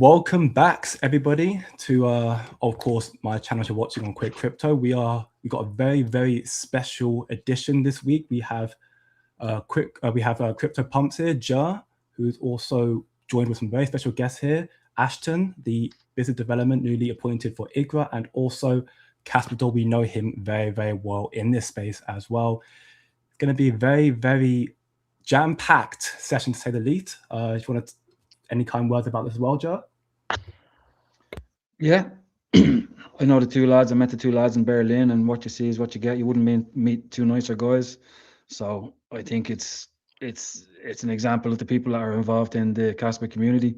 Welcome back, everybody, to of course my channel you're watching on Quick Crypto. We got a very special edition this week. We have Crypto Pumps here, Ja, who's also joined with some very special guests here. Ashton, the business development newly appointed for IGRA, and also Kaspador. We know him very well in this space as well. It's going to be a very jam-packed session to say the least. If you want to any kind words about this as well, Ja? Yeah, I know the two lads. I met the two lads in Berlin, and what you see is what you get. You wouldn't meet two nicer guys. So I think it's an example of the people that are involved in the Casper community,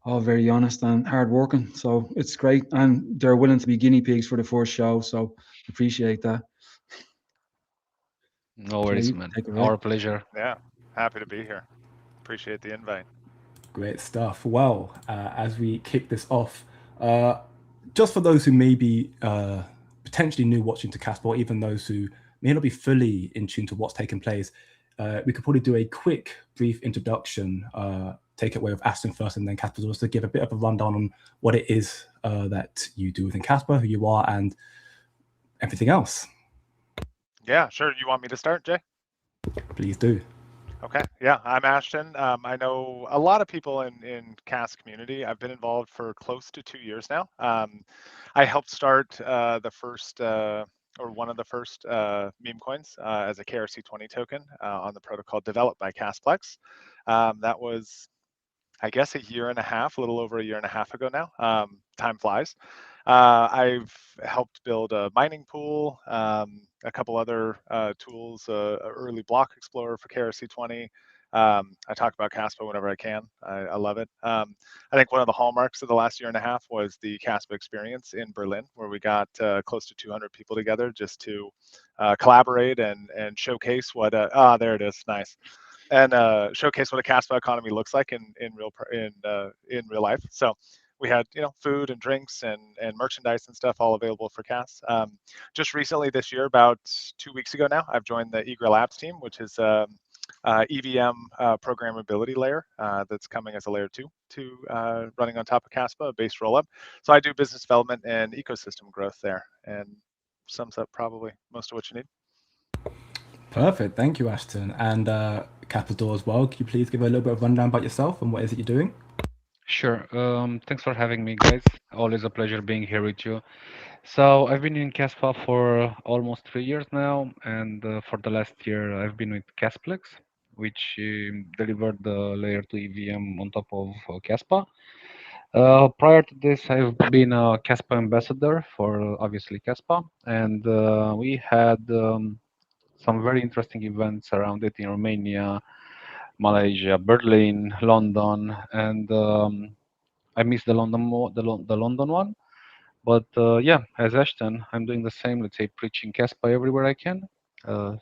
all very honest and hardworking. So it's great, and they're willing to be guinea pigs for the first show. So appreciate that. No Jay, worries, you man. take it away. Our pleasure. Yeah, happy to be here. Appreciate the invite. Great stuff. Well, as we kick this off, just for those who may be potentially new watching to Casper, or even those who may not be fully in tune to what's taking place, we could probably do a quick, brief introduction. Take it away with Ashton first, and then Casper, just to give a bit of a rundown on what it is that you do within Casper, who you are, and everything else. Yeah, sure. You want me to start, Jay? Please do. Okay. Yeah, I'm Ashton. I know a lot of people in CAS community. I've been involved for close to 2 years now. I helped start the first or one of the first meme coins as a KRC20 token on the protocol developed by Casplex. That was, I guess, a year and a half, a little over a year and a half ago now. Time flies. I've helped build a mining pool, a couple other tools, early block explorer for KRC20. I talk about Kaspa whenever I can. I love it. I think one of the hallmarks of the last year and a half was the Kaspa experience in Berlin, where we got close to 200 people together just to collaborate and showcase what. There it is, nice. And showcase what a Kaspa economy looks like in real life. So we had food and drinks and merchandise and stuff all available for CAS. Just recently this year, about 2 weeks ago now, I've joined the IGRA Labs team, which is EVM programmability layer that's coming as a layer 2 to running on top of Kaspa, a base rollup. So I do business development and ecosystem growth there, and sums up probably most of what you need. Perfect. Thank you, Ashton. And Kaspador as well. Can you please give a little bit of rundown about yourself and what is it you're doing? Sure. Thanks for having me, guys. Always a pleasure being here with you. So I've been in Caspa for almost 3 years now, and for the last year I've been with Casplex, which delivered the layer 2 EVM on top of Caspa. Prior to this, I've been a Caspa ambassador for obviously Caspa, and we had some very interesting events around it in Romania, Malaysia, Berlin, London, and I missed the the London one. But yeah, as Ashton, I'm doing the same. Let's say preaching Caspa everywhere I can, uh,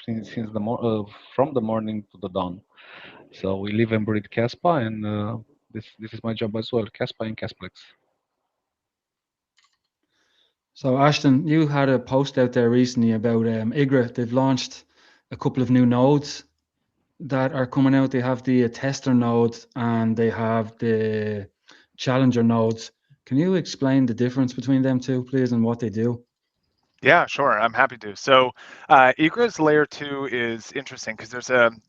since from the morning to the dawn. So we live and breathe Caspa, and this is my job as well, Caspa and Casplex. So Ashton, you had a post out there recently about IGRA. They've launched a couple of new nodes that are coming out. They have the tester node and they have the challenger nodes. Can you explain the difference between them two, please, and what they do? Yeah, sure. I'm happy to. So IGRA's layer 2 is interesting because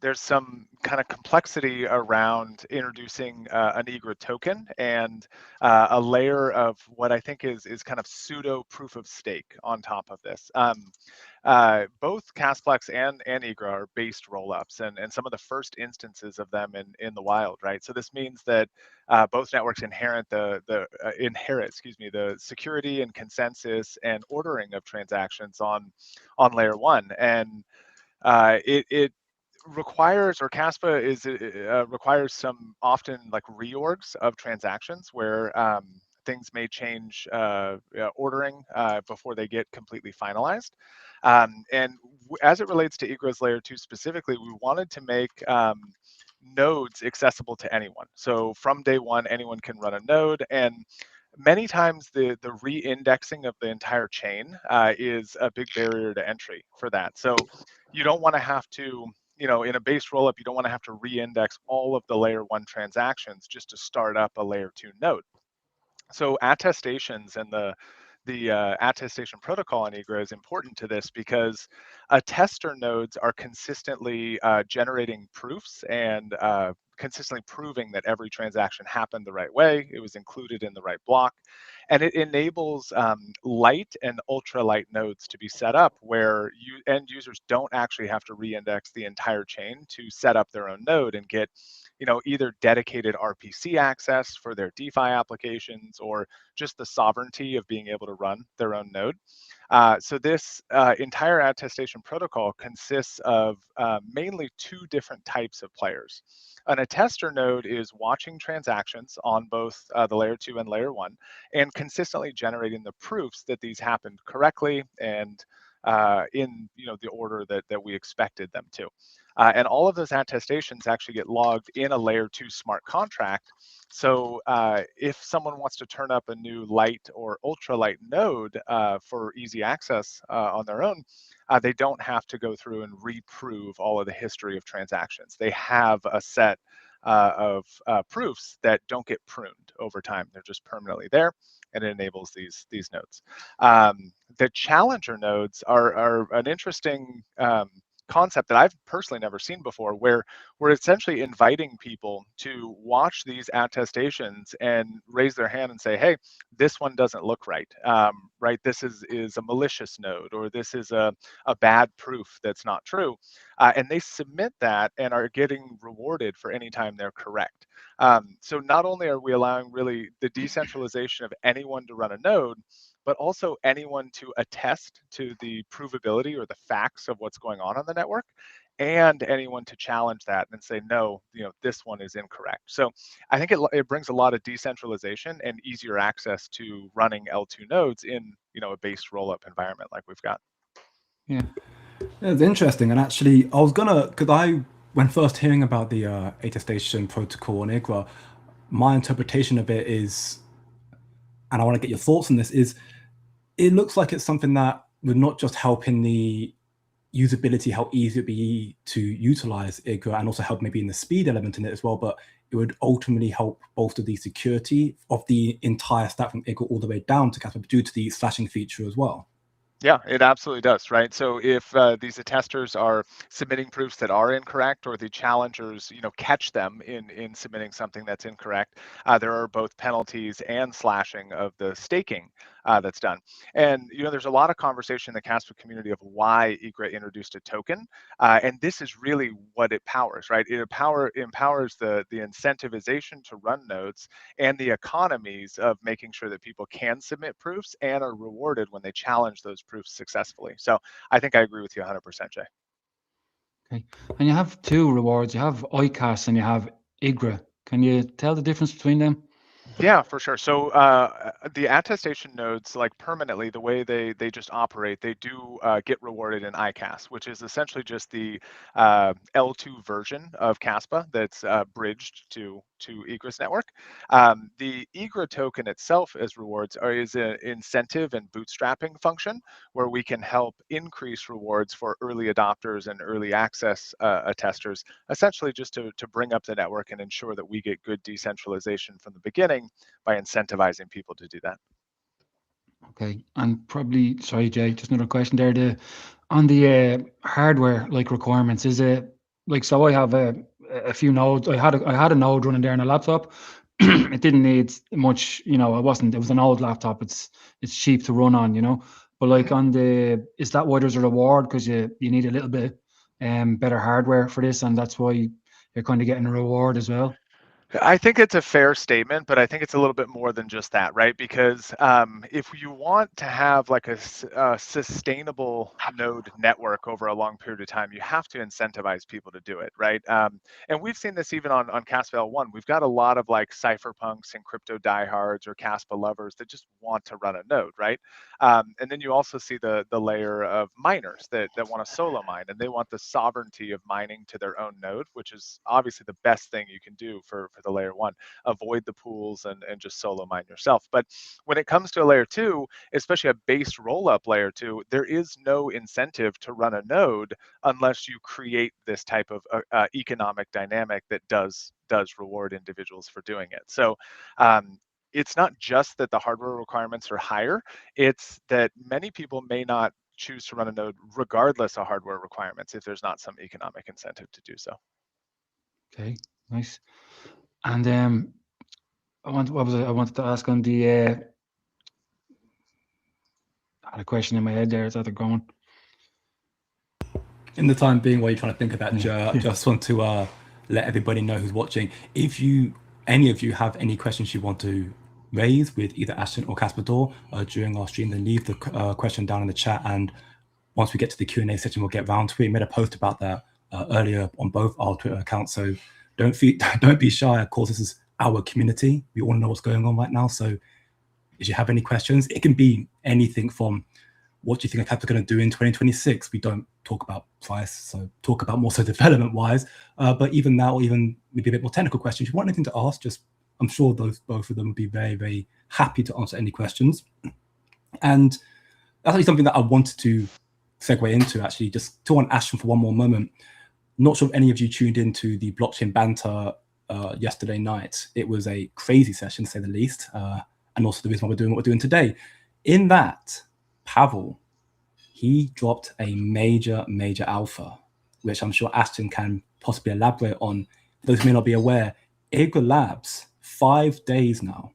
there's some kind of complexity around introducing an IGRA token and a layer of what I think is kind of pseudo proof of stake on top of this. Both Casplex and IGRA are based rollups and some of the first instances of them in the wild, right? So this means that both networks inherit the security and consensus and ordering of transactions on layer 1, and it requires, or Caspa requires some often like reorgs of transactions where things may change ordering before they get completely finalized. And as it relates to IGRA's layer 2 specifically, we wanted to make nodes accessible to anyone. So from day one, anyone can run a node, and many times the re-indexing of the entire chain is a big barrier to entry for that. So you don't want to have to in a base rollup, you don't want to have to re-index all of the layer 1 transactions just to start up a layer 2 node. So attestations and the attestation protocol in Egra is important to this because attester nodes are consistently generating proofs and consistently proving that every transaction happened the right way, it was included in the right block, and it enables light and ultralight nodes to be set up where end users don't actually have to re-index the entire chain to set up their own node and get either dedicated RPC access for their DeFi applications or just the sovereignty of being able to run their own node. So this entire attestation protocol consists of mainly 2 different types of players. An attester node is watching transactions on both the layer 2 and layer 1 and consistently generating the proofs that these happened correctly and in the order that we expected them to. And all of those attestations actually get logged in a layer 2 smart contract. So if someone wants to turn up a new light or ultralight node for easy access on their own, they don't have to go through and reprove all of the history of transactions. They have a set of proofs that don't get pruned over time. They're just permanently there, and it enables these nodes. The challenger nodes are an interesting concept that I've personally never seen before, where we're essentially inviting people to watch these attestations and raise their hand and say, hey, this one doesn't look right, right? This is a malicious node, or this is a bad proof that's not true. And they submit that and are getting rewarded for any time they're correct. So not only are we allowing really the decentralization of anyone to run a node, but also anyone to attest to the provability or the facts of what's going on the network, and anyone to challenge that and say, no, this one is incorrect. So I think it brings a lot of decentralization and easier access to running L2 nodes in a base rollup environment like we've got. Yeah, it's interesting. And actually, I was because when first hearing about the attestation protocol in IGRA, my interpretation of it is, and I want to get your thoughts on this, is it looks like it's something that would not just help in the usability, how easy it'd be to utilize IGRA, and also help maybe in the speed element in it as well, but it would ultimately help bolster the security of the entire stack from IGRA all the way down to Kaspa due to the slashing feature as well. Yeah, it absolutely does, right? So if these attesters are submitting proofs that are incorrect, or the challengers, catch them in submitting something that's incorrect, there are both penalties and slashing of the staking that's done. And there's a lot of conversation in the Kaspa community of why Egra introduced a token, and this is really what it powers, right? It empowers the incentivization to run nodes and the economies of making sure that people can submit proofs and are rewarded when they challenge those proofs successfully. So I think I agree with you 100%, Jay. Okay, and you have 2 rewards. You have ICAS and you have IGRA. Can you tell the difference between them? Yeah, for sure. So the attestation nodes, like permanently, the way they just operate, they do get rewarded in ICAS, which is essentially just the L2 version of Kaspa that's bridged to Egra's network. The Egra token itself as rewards is an incentive and bootstrapping function where we can help increase rewards for early adopters and early access attesters, essentially just to bring up the network and ensure that we get good decentralization from the beginning by incentivizing people to do that. Okay, and probably, sorry, Jay, just another question there. On the hardware requirements, is it so? I have a few nodes. I had a node running there on a laptop. It didn't need much, it was an old laptop. It's cheap to run on, But on is that why there's a reward, because you need a little bit better hardware for this, and that's why you're kind of getting a reward as well? I think it's a fair statement, but I think it's a little bit more than just that, right? Because if you want to have a sustainable node network over a long period of time, you have to incentivize people to do it, right? And we've seen this even on Kaspa L1. We've got a lot of cypherpunks and crypto diehards or Kaspa lovers that just want to run a node, right? And then you also see the layer of miners that want to solo mine, and they want the sovereignty of mining to their own node, which is obviously the best thing you can do for the layer 1. Avoid the pools and just solo mine yourself. But when it comes to a layer 2, especially a base roll-up layer 2, there is no incentive to run a node unless you create this type of economic dynamic that does reward individuals for doing it. So it's not just that the hardware requirements are higher, it's that many people may not choose to run a node regardless of hardware requirements if there's not some economic incentive to do so. Okay, nice. And I wanted to ask on the I had a question in my head there. Is that going? In the time being while you're trying to think about just want to let everybody know who's watching, if any of you have any questions you want to raise with either Ashton or Kaspador during our stream, then leave the question down in the chat, and once we get to the Q&A section, we'll get round to it. We made a post about that earlier on both our Twitter accounts, so don't be shy. Of course, this is our community. We all know what's going on right now, so if you have any questions, it can be anything from what do you think Kaspa going to do in 2026? We don't talk about price, so talk about more so development-wise. But even now, even maybe a bit more technical questions, if you want anything to ask, just I'm sure both of them would be very, very happy to answer any questions. And that's actually something that I wanted to segue into, actually, just to on Ashton for one more moment. Not sure if any of you tuned into the blockchain banter yesterday night. It was a crazy session, to say the least, and also the reason why we're doing what we're doing today. In that, Pavel, he dropped a major alpha, which I'm sure Ashton can possibly elaborate on. For those who may not be aware, Igra Labs, 5 days now,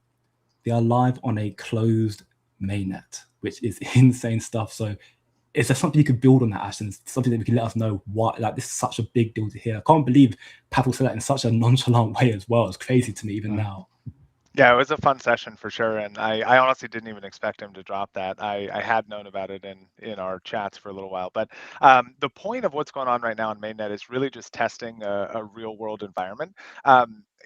they are live on a closed mainnet, which is insane stuff. So is there something you could build on that, Ashton? Something that we can let us know why, like, this is such a big deal to hear. I can't believe Pavel said that in such a nonchalant way as well. It's crazy to me even now. Yeah, it was a fun session for sure, and I honestly didn't even expect him to drop that. I had known about it in our chats for a little while, but the point of what's going on right now in mainnet is really just testing a real world environment.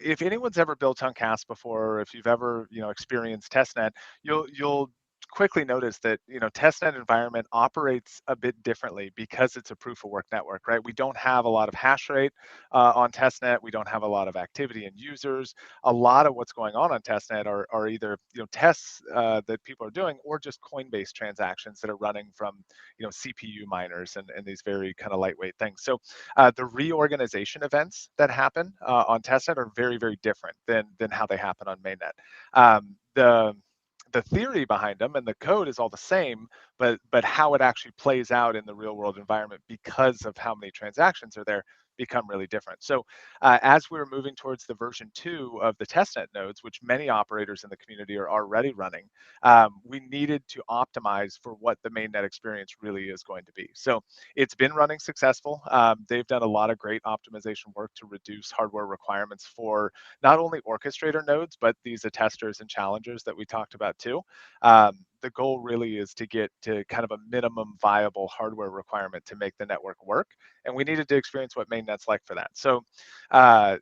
If anyone's ever built on CAS before, or if you've ever experienced testnet, you'll quickly notice that testnet environment operates a bit differently because it's a proof of work network, right? We don't have a lot of hash rate on testnet. We don't have a lot of activity in users. A lot of what's going on testnet are either tests that people are doing, or just Coinbase transactions that are running from CPU miners and these very kind of lightweight things. So the reorganization events that happen on testnet are very, very different than how they happen on mainnet. The theory behind them and the code is all the same, but how it actually plays out in the real world environment, because of how many transactions are there, become really different. So as we're moving towards the version 2 of the testnet nodes, which many operators in the community are already running, we needed to optimize for what the mainnet experience really is going to be. So it's been running successful. They've done a lot of great optimization work to reduce hardware requirements for not only orchestrator nodes, but these attesters and challengers that we talked about too. The goal really is to get to kind of a minimum viable hardware requirement to make the network work. And we needed to experience what mainnet's like for that. So the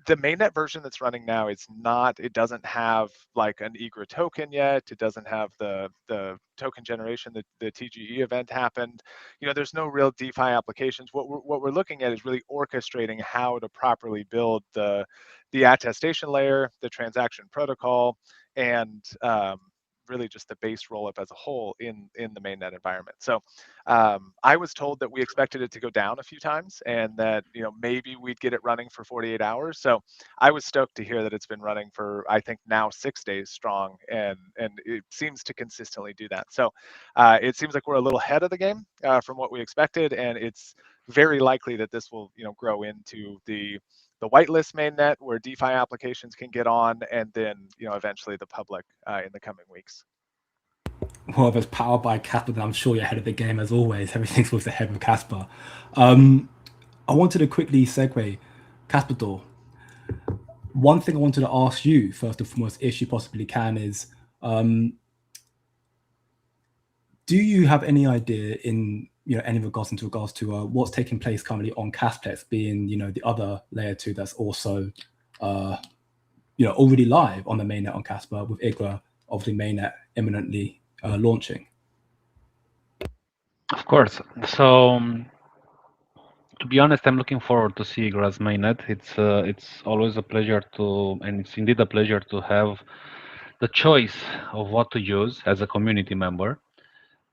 mainnet version that's running now, it doesn't have like an Igra token yet. It doesn't have the token generation. The TGE event happened. There's no real DeFi applications. What we're looking at is really orchestrating how to properly build the attestation layer, the transaction protocol, and really just the base rollup as a whole in the mainnet environment. So I was told that we expected it to go down a few times, and that maybe we'd get it running for 48 hours. So I was stoked to hear that it's been running for, I think now, 6 days strong, and it seems to consistently do that. So it seems like we're a little ahead of the game from what we expected, and it's very likely that this will grow into the whitelist mainnet, where DeFi applications can get on, and then eventually the public in the coming weeks. Well, if it's powered by Kaspa, then I'm sure you're ahead of the game as always. Everything's always ahead with Kaspa. I wanted to quickly segue, Kaspador. One thing I wanted to ask you first and foremost, if you possibly can, is do you have any idea in any regards to what's taking place currently on Casplex, being the other layer 2 that's also already live on the mainnet on Kaspa, with Igra obviously mainnet imminently launching? Of course. So To be honest, I'm looking forward to see Igra's mainnet. It's always a pleasure and it's indeed a pleasure to have the choice of what to use as a community member.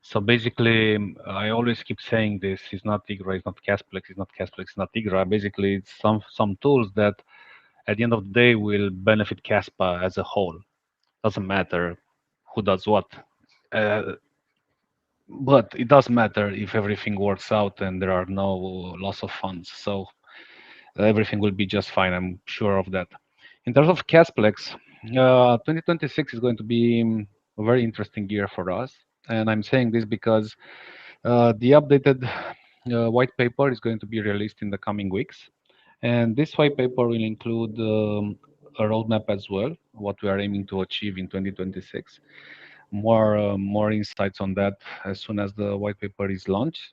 So basically, I always keep saying this: it's not Igra, it's not Casplex, it's not Casplex, it's not Igra. Basically, it's some tools that, at the end of the day, will benefit Caspa as a whole. Doesn't matter who does what. Uh, but it does matter if everything works out and there are no loss of funds. So everything will be just fine. I'm sure of that. In terms of Casplex, 2026 is going to be a very interesting year for us. And I'm saying this because the updated white paper is going to be released in the coming weeks. And this white paper will include a roadmap as well, what we are aiming to achieve in 2026. More insights on that as soon as the white paper is launched.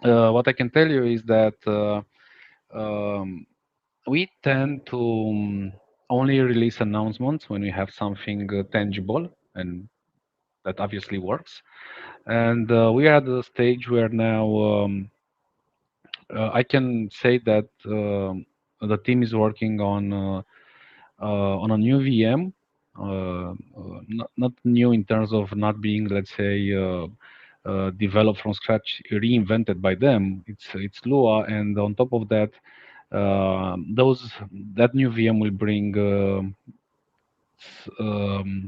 What I can tell you is that um, we tend to only release announcements when we have something tangible, and that obviously works. And we are at the stage where now I can say that the team is working on a new VM, not new in terms of not being, let's say, developed from scratch, reinvented by them. It's Lua, and on top of that, that new VM will bring,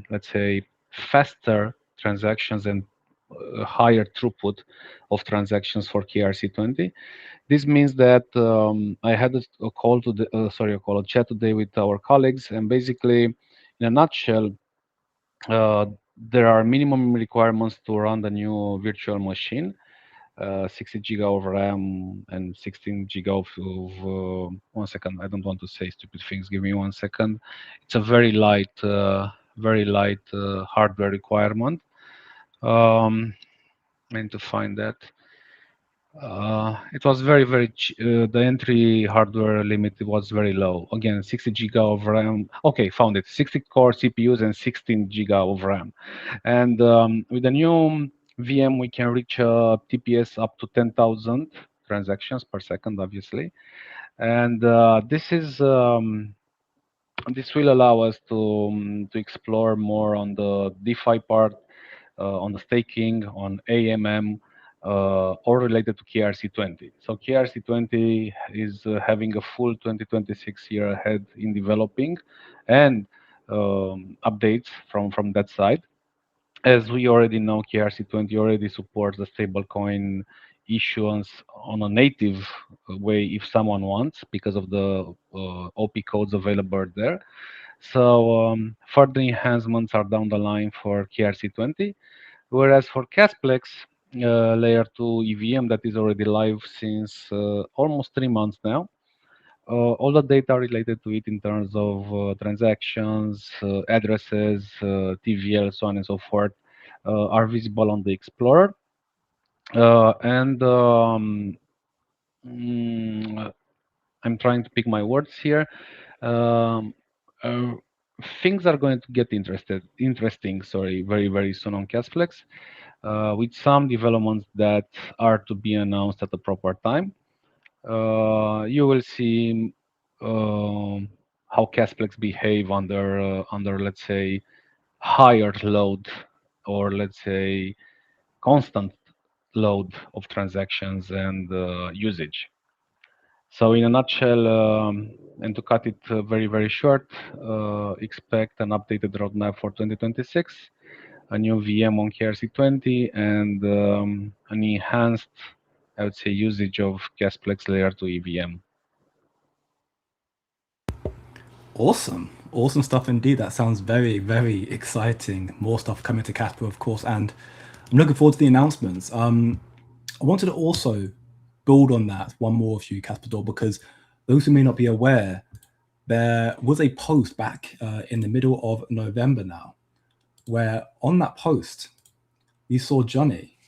let's say, faster transactions and higher throughput of transactions for KRC20. This means that I had a call to a chat today with our colleagues, and basically, in a nutshell, there are minimum requirements to run the new virtual machine. 60 giga of RAM and 16 giga of 1 second. I don't want to say stupid things. Give me 1 second. It's a very light hardware requirement. I need to find that. It was very the entry hardware limit was very low. Again, 60 giga of RAM. Okay, found it. 60 core CPUs and 16 giga of RAM. And with the new VM, we can reach TPS up to 10,000 transactions per second, obviously. And this will allow us to explore more on the DeFi part, on the staking, on AMM, or related to KRC20. So KRC20 is having a full 2026 year ahead in developing and updates from that side. As we already know, KRC20 already supports the stablecoin issuance on a native way if someone wants, because of the OP codes available there. So further enhancements are down the line for KRC20. Whereas for Casplex, layer 2 EVM that is already live since almost 3 months now, all the data related to it in terms of transactions, addresses, TVL, so on and so forth, are visible on the Explorer. And I'm trying to pick my words here. Um, uh, Things are going to get interesting, very soon on Casplex, with some developments that are to be announced at the proper time. You will see how Casplex behave under let's say higher load, or let's say constant load of transactions and usage. So in a nutshell, and to cut it very short, expect an updated roadmap for 2026, a new VM on KRC20, and an enhanced, I would say, usage of Casplex layer 2 EVM. Awesome stuff indeed. That sounds very exciting. More stuff coming to Casper, of course, and I'm looking forward to the announcements. I wanted to also build on that one more of you, Kaspador, because those who may not be aware, there was a post back in the middle of November now, where on that post, we saw Johnny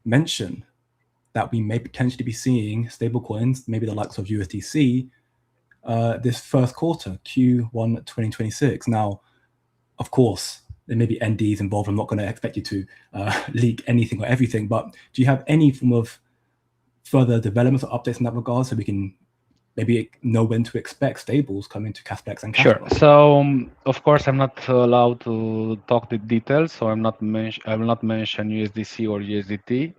mention that we may potentially be seeing stablecoins, maybe the likes of USDC, this first quarter, Q1 2026. Now, of course, there may be NDs involved. I'm not going to expect you to leak anything or everything, but do you have any form of further developments or updates in that regard, so we can maybe know when to expect stables coming to Casplex and Sure. Kaspa? So, of course, I'm not allowed to talk the details, so I will not mention USDC or USDT.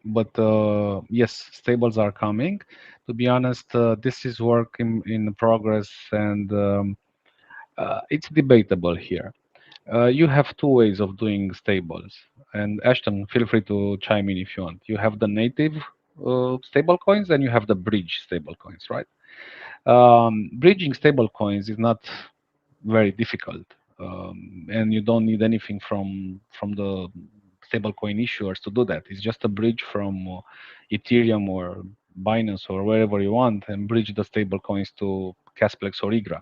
But yes, stables are coming. To be honest, this is work in progress, and it's debatable here. You have two ways of doing stables, and Ashton, feel free to chime in if you want. You have the native stable coins, and you have the bridge stable coins, right? Bridging stable coins is not very difficult, and you don't need anything from the stablecoin issuers to do that. It's just a bridge from Ethereum or Binance or wherever you want, and bridge the stablecoins to Casplex or IGRA.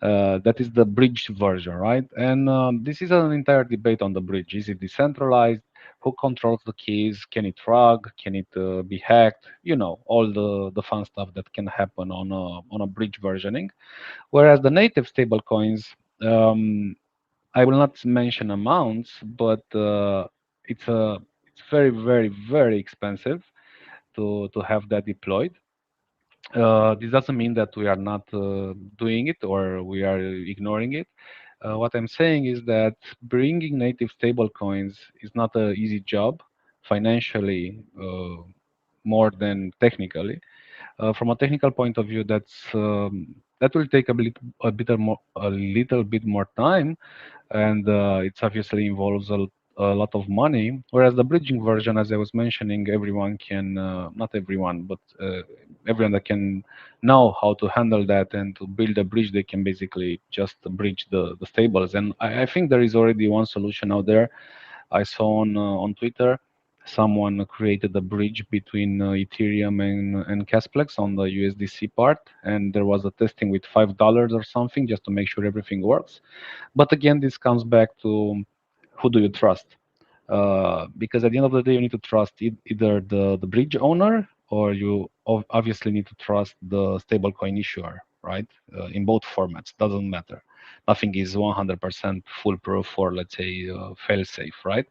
That is the bridged version, right? And this is an entire debate on the bridge. Is it decentralized? Who controls the keys? Can it rug? Can it be hacked? You know, all the fun stuff that can happen on a bridge versioning. Whereas the native stablecoins, I will not mention amounts, but it's very, very, very expensive to have that deployed. This doesn't mean that we are not doing it or we are ignoring it. What I'm saying is that bringing native stablecoins is not an easy job financially, more than technically. From a technical point of view, that will take a little bit more time, and it's obviously involves a lot of money. Whereas the bridging version, as I was mentioning, everyone can, not everyone, but everyone that can know how to handle that and to build a bridge, they can basically just bridge the stables. And I think there is already one solution out there. I saw on Twitter, someone created a bridge between Ethereum and Casplex on the USDC part, and there was a testing with $5 or something just to make sure everything works. But again, this comes back to who do you trust? Because at the end of the day, you need to trust either the bridge owner, or you obviously need to trust the stablecoin issuer, right? In both formats, doesn't matter. Nothing is 100% foolproof or, let's say, fail-safe, right?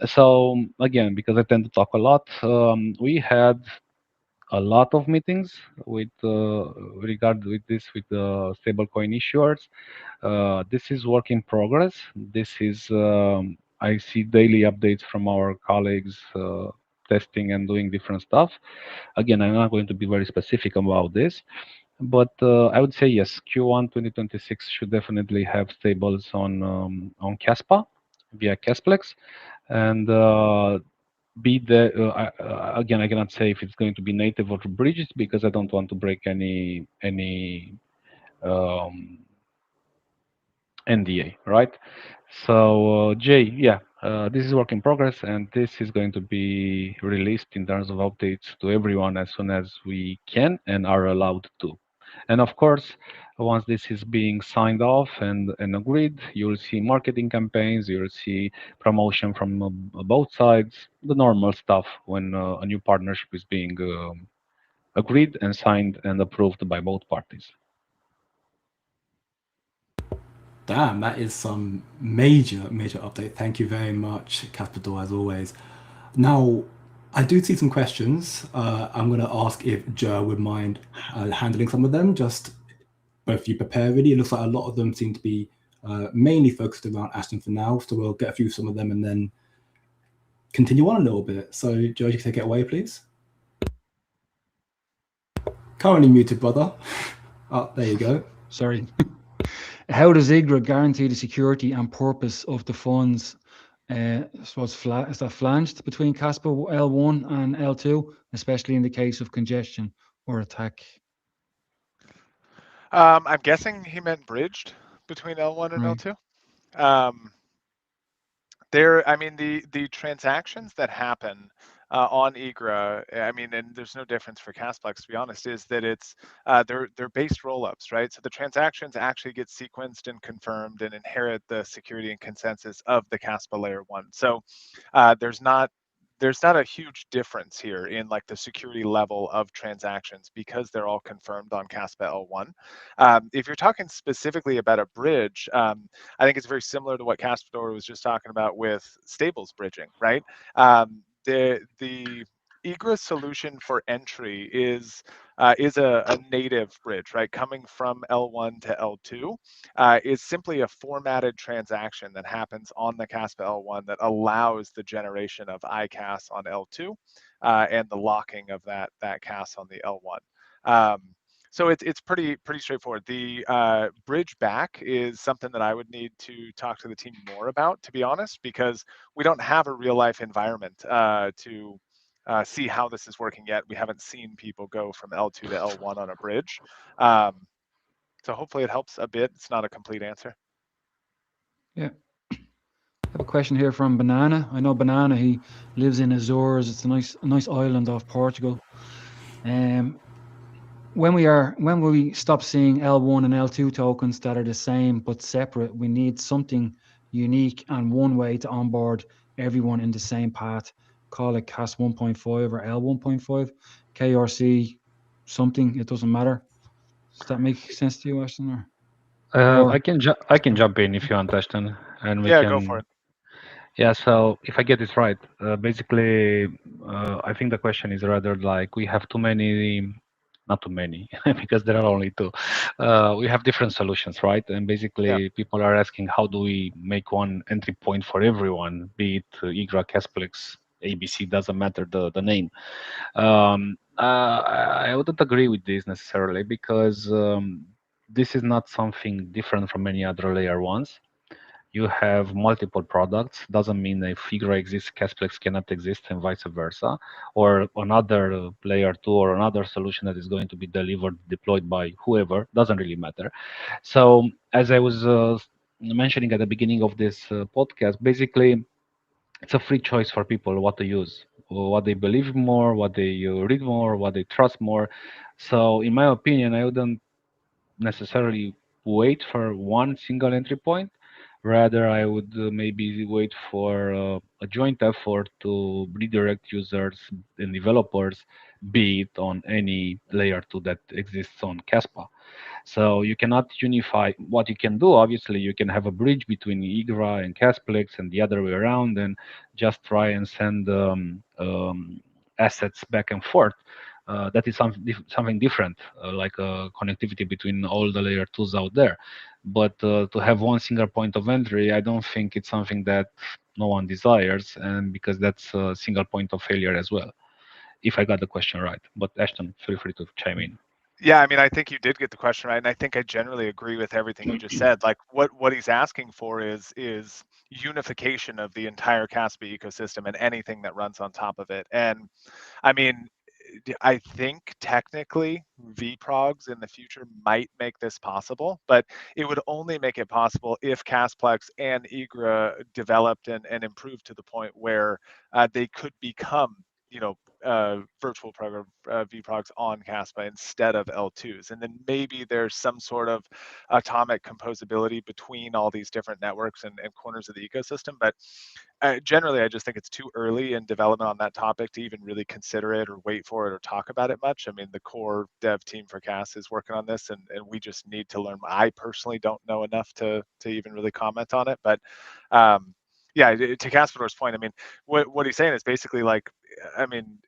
So again, because I tend to talk a lot, we had a lot of meetings with with the stablecoin issuers. This is work in progress. This is I see daily updates from our colleagues testing and doing different stuff. Again, I'm not going to be very specific about this, but I would say yes, Q1 2026 should definitely have stables on Caspa via Casplex, and be the again, I cannot say if it's going to be native or bridges because I don't want to break any um, NDA, right? So Jay, yeah, this is work in progress, and this is going to be released in terms of updates to everyone as soon as we can and are allowed to. And of course, once this is being signed off and agreed, you'll see marketing campaigns, you'll see promotion from both sides, the normal stuff when a new partnership is being agreed and signed and approved by both parties. Damn, that is some major update. Thank you very much, Kaspador, as always. Now, I do see some questions. I'm going to ask if Joe would mind handling some of them. Just both you prepare, really. It looks like a lot of them seem to be mainly focused around Ashton for now. So we'll get through some of them and then continue on a little bit. So, Joe, you can take it away, please. Currently muted, brother. Oh, there you go. Sorry. How does IGRA guarantee the security and purpose of the funds? Is that flanged between Caspa L1 and L2, especially in the case of congestion or attack? I'm guessing he meant bridged between L1 and Right. L2. I mean, the transactions that happen on IGRA, I mean, and there's no difference for Casplex, to be honest, is that it's they're based rollups, right? So the transactions actually get sequenced and confirmed and inherit the security and consensus of the Caspa layer 1. So there's not a huge difference here in like the security level of transactions because they're all confirmed on Caspa L1. If you're talking specifically about a bridge, I think it's very similar to what Kaspador was just talking about with stables bridging, right? The IGRA's solution for entry is a native bridge, right? Coming from L1 to L2 is simply a formatted transaction that happens on the Kaspa L1 that allows the generation of ICAS on L2 and the locking of that CAS on the L1. So it's pretty straightforward. The bridge back is something that I would need to talk to the team more about, to be honest, because we don't have a real life environment to see how this is working yet. We haven't seen people go from L2 to L1 on a bridge. So hopefully it helps a bit. It's not a complete answer. Yeah. I have a question here from Banana. I know Banana, he lives in Azores. It's a nice island off Portugal. When we stop seeing L1 and L2 tokens that are the same but separate, we need something unique and one way to onboard everyone in the same path. Call it CAS 1.5 or L 1.5, KRC something. It doesn't matter. Does that make sense to you, Ashton? I can jump in if you want, Ashton, and we Yeah, can. go for it. Yeah, so if I get this right, basically, I think the question is rather like we have too many, not too many, because there are only two. We have different solutions, right? And basically, people are asking, how do we make one entry point for everyone, be it IGRA, Casplex, ABC, doesn't matter the name. I wouldn't agree with this necessarily because this is not something different from any other layer ones. You have multiple products. Doesn't mean if IGRA exists, Casplex cannot exist, and vice versa, or another layer two or another solution that is going to be delivered, deployed by whoever. Doesn't really matter. So, as I was mentioning at the beginning of this podcast, basically, it's a free choice for people what to use, what they believe more, what they read more, what they trust more. So, in my opinion, I wouldn't necessarily wait for one single entry point. Rather, I would maybe wait for a joint effort to redirect users and developers, be it on any layer 2 that exists on Caspa. So you cannot unify. What you can do, obviously, you can have a bridge between IGRA and Casplex and the other way around, and just try and send assets back and forth. That is something different, like connectivity between all the layer twos out there. But to have one single point of entry, I don't think it's something that no one desires, and because that's a single point of failure as well. If I got the question right, but Ashton, feel free to chime in. Yeah, I mean, I think you did get the question right, and I think I generally agree with everything you just said. Like, what he's asking for is unification of the entire Kaspa ecosystem and anything that runs on top of it. And I mean, I think technically vProgs in the future might make this possible, but it would only make it possible if Casplex and IGRA developed and improved to the point where they could become, virtual program vProgs on Caspa instead of L2s. And then maybe there's some sort of atomic composability between all these different networks and corners of the ecosystem. But generally, I just think it's too early in development on that topic to even really consider it or wait for it or talk about it much. I mean, the core dev team for CAS is working on this, and we just need to learn. I personally don't know enough to even really comment on it. But yeah, to Kaspador's point, I mean, what he's saying is basically like, I mean,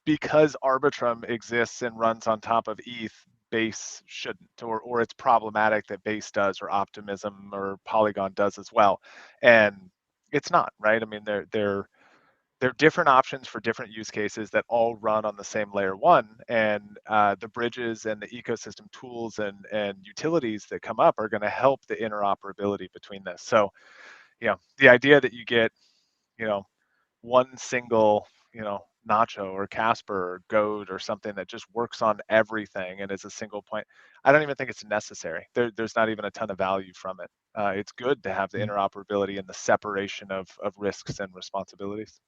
because Arbitrum exists and runs on top of ETH, Base shouldn't, or it's problematic that Base does, or Optimism or Polygon does as well, and it's not, right? I mean, they're different options for different use cases that all run on the same layer one, and the bridges and the ecosystem tools and utilities that come up are going to help the interoperability between this. So, the idea that you get, one single, Nacho or Casper or Goat or something that just works on everything and is a single point, I don't even think it's necessary. There's not even a ton of value from it. It's good to have the interoperability and the separation of risks and responsibilities.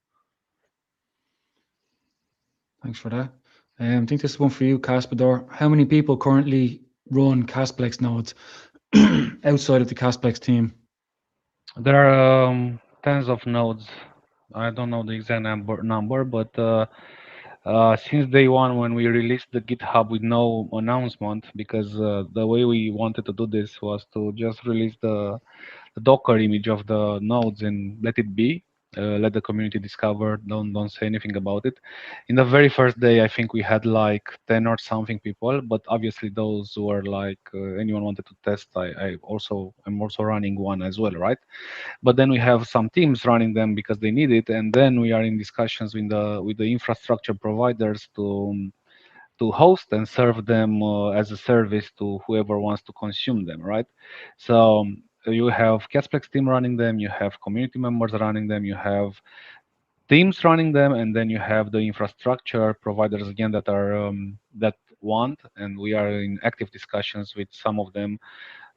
Thanks for that. I think this is one for you, Kaspador. How many people currently run Casplex nodes outside of the Casplex team? There are tens of nodes. I don't know the exact number, but since day one, when we released the GitHub with no announcement, because the way we wanted to do this was to just release the Docker image of the nodes and let it be. let the community discover. Don't say anything about it. In the very first day, I think we had like 10 or something people, but obviously those were like anyone wanted to test. I'm also running one as well, right? But then we have some teams running them because they need it, and then we are in discussions with the infrastructure providers to host and serve them as a service to whoever wants to consume them, right? So you have Casplex team running them, you have community members running them, you have teams running them, and then you have the infrastructure providers again that are that want, and we are in active discussions with some of them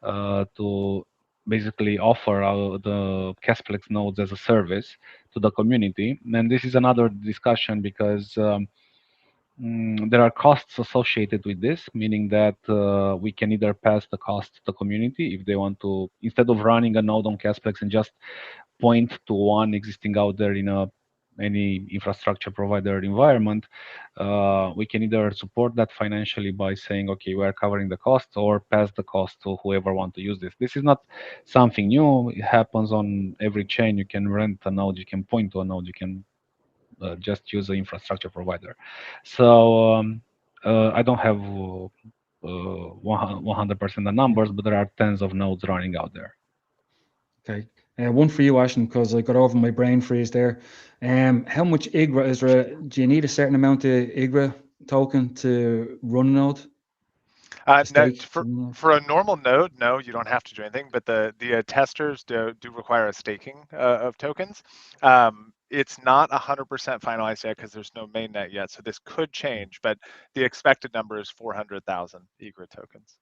to basically offer the Casplex nodes as a service to the community. And this is another discussion because there are costs associated with this, meaning that we can either pass the cost to the community if they want to, instead of running a node on Casplex and just point to one existing out there in any infrastructure provider environment, we can either support that financially by saying, okay, we are covering the cost, or pass the cost to whoever want to use this. This is not something new. It happens on every chain. You can rent a node, you can point to a node, you can just use the infrastructure provider. So I don't have 100% the numbers, but there are tens of nodes running out there. Okay. One for you, Ashton, because I got over my brain freeze there. How much IGRA is there? Do you need a certain amount of IGRA token to run a node? For a normal node, no, you don't have to do anything. But the testers do require a staking of tokens. It's not 100% finalized yet because there's no mainnet yet. So this could change, but the expected number is 400,000 IGRA tokens.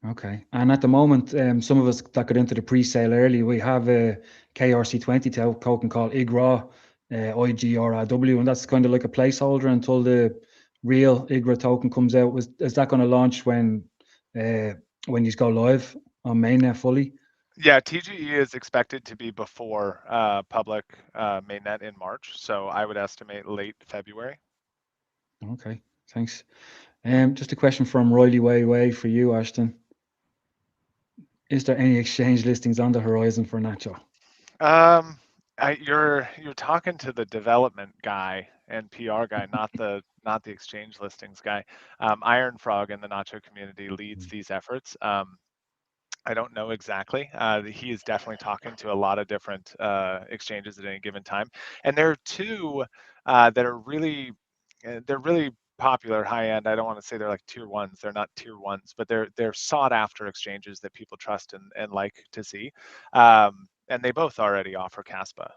Okay. And at the moment, some of us that got into the pre-sale early, we have a KRC20 token called IGRA, IGRAW, and that's kind of like a placeholder until the real IGRA token comes out. Is that going to launch when you go live on mainnet fully? Yeah, TGE is expected to be before public mainnet in March, so I would estimate late February. Okay, thanks. Just a question from Riley Way for you, Ashton. Is there any exchange listings on the horizon for Nacho? You're talking to the development guy and PR guy, not the exchange listings guy. Iron Frog in the Nacho community leads these efforts. I don't know exactly. He is definitely talking to a lot of different exchanges at any given time, and there are two that are really popular, high end. I don't want to say they're like tier ones. They're not tier ones, but they're sought after exchanges that people trust and like to see. And they both already offer Kaspa.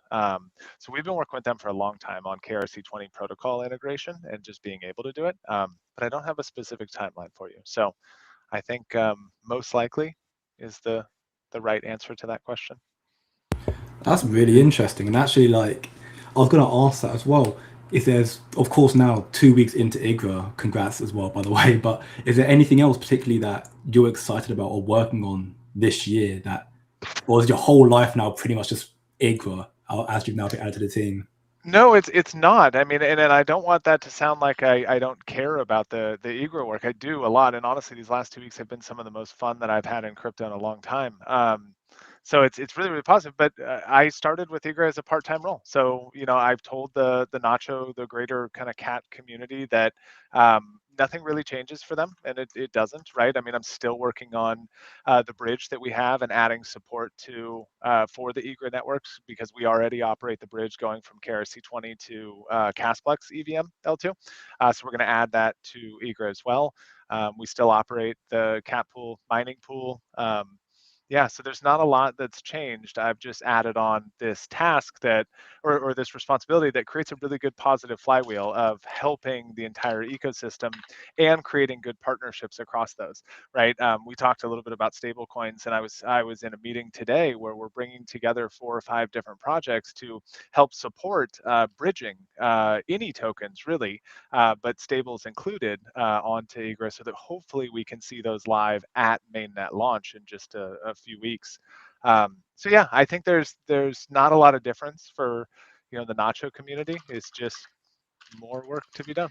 So we've been working with them for a long time on KRC20 protocol integration and just being able to do it. But I don't have a specific timeline for you. So I think most likely is the right answer to that question. That's really interesting. And actually, like, I was going to ask that as well. If there's, of course, now 2 weeks into IGRA, congrats as well, by the way, but is there anything else particularly that you're excited about or working on this year that, or is your whole life now pretty much just IGRA as you've now been added to the team? No, it's not. I mean, and I don't want that to sound like I don't care about the IGRA work. I do a lot, and honestly, these last 2 weeks have been some of the most fun that I've had in crypto in a long time. So it's really positive. But I started with IGRA as a part-time role. So I've told the Nacho, the greater kind of cat community that nothing really changes for them, and it doesn't, right? I mean, I'm still working on the bridge that we have and adding support to for the IGRA networks because we already operate the bridge going from KRC20 to Casplex EVM L2. So we're going to add that to IGRA as well. We still operate the cat pool mining pool. Yeah, so there's not a lot that's changed. I've just added on this task that, or this responsibility that creates a really good positive flywheel of helping the entire ecosystem and creating good partnerships across those, right? We talked a little bit about stable coins, and I was in a meeting today where we're bringing together 4 or 5 different projects to help support bridging any tokens really, but stables included onto IGRA so that hopefully we can see those live at mainnet launch in just a few weeks. So yeah, I think there's not a lot of difference for the Nacho community. It's just more work to be done.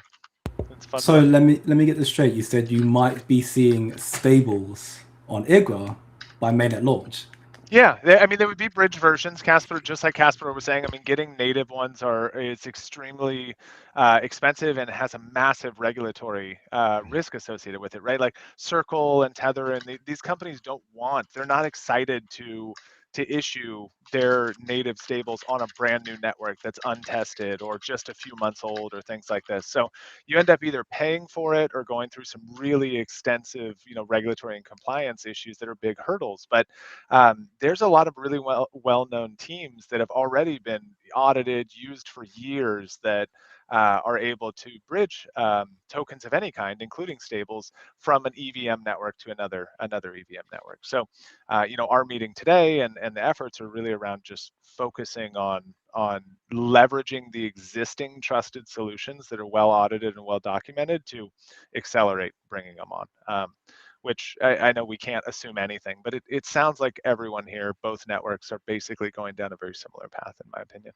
It's fun. So let me get this straight. You said you might be seeing stables on IGRA by mainnet launch. Yeah, I mean, there would be bridge versions. Kaspador, just like Kaspador was saying, I mean, getting native ones is extremely expensive and has a massive regulatory risk associated with it, right? Like Circle and Tether and these companies they're not excited to issue their native stables on a brand new network that's untested or just a few months old or things like this. So you end up either paying for it or going through some really extensive, regulatory and compliance issues that are big hurdles. But there's a lot of really well-known teams that have already been audited, used for years, that are able to bridge tokens of any kind, including stables, from an EVM network to another EVM network. So, our meeting today and the efforts are really around just focusing on leveraging the existing trusted solutions that are well audited and well documented to accelerate bringing them on. Which I know we can't assume anything, but it sounds like everyone here, both networks, are basically going down a very similar path, in my opinion.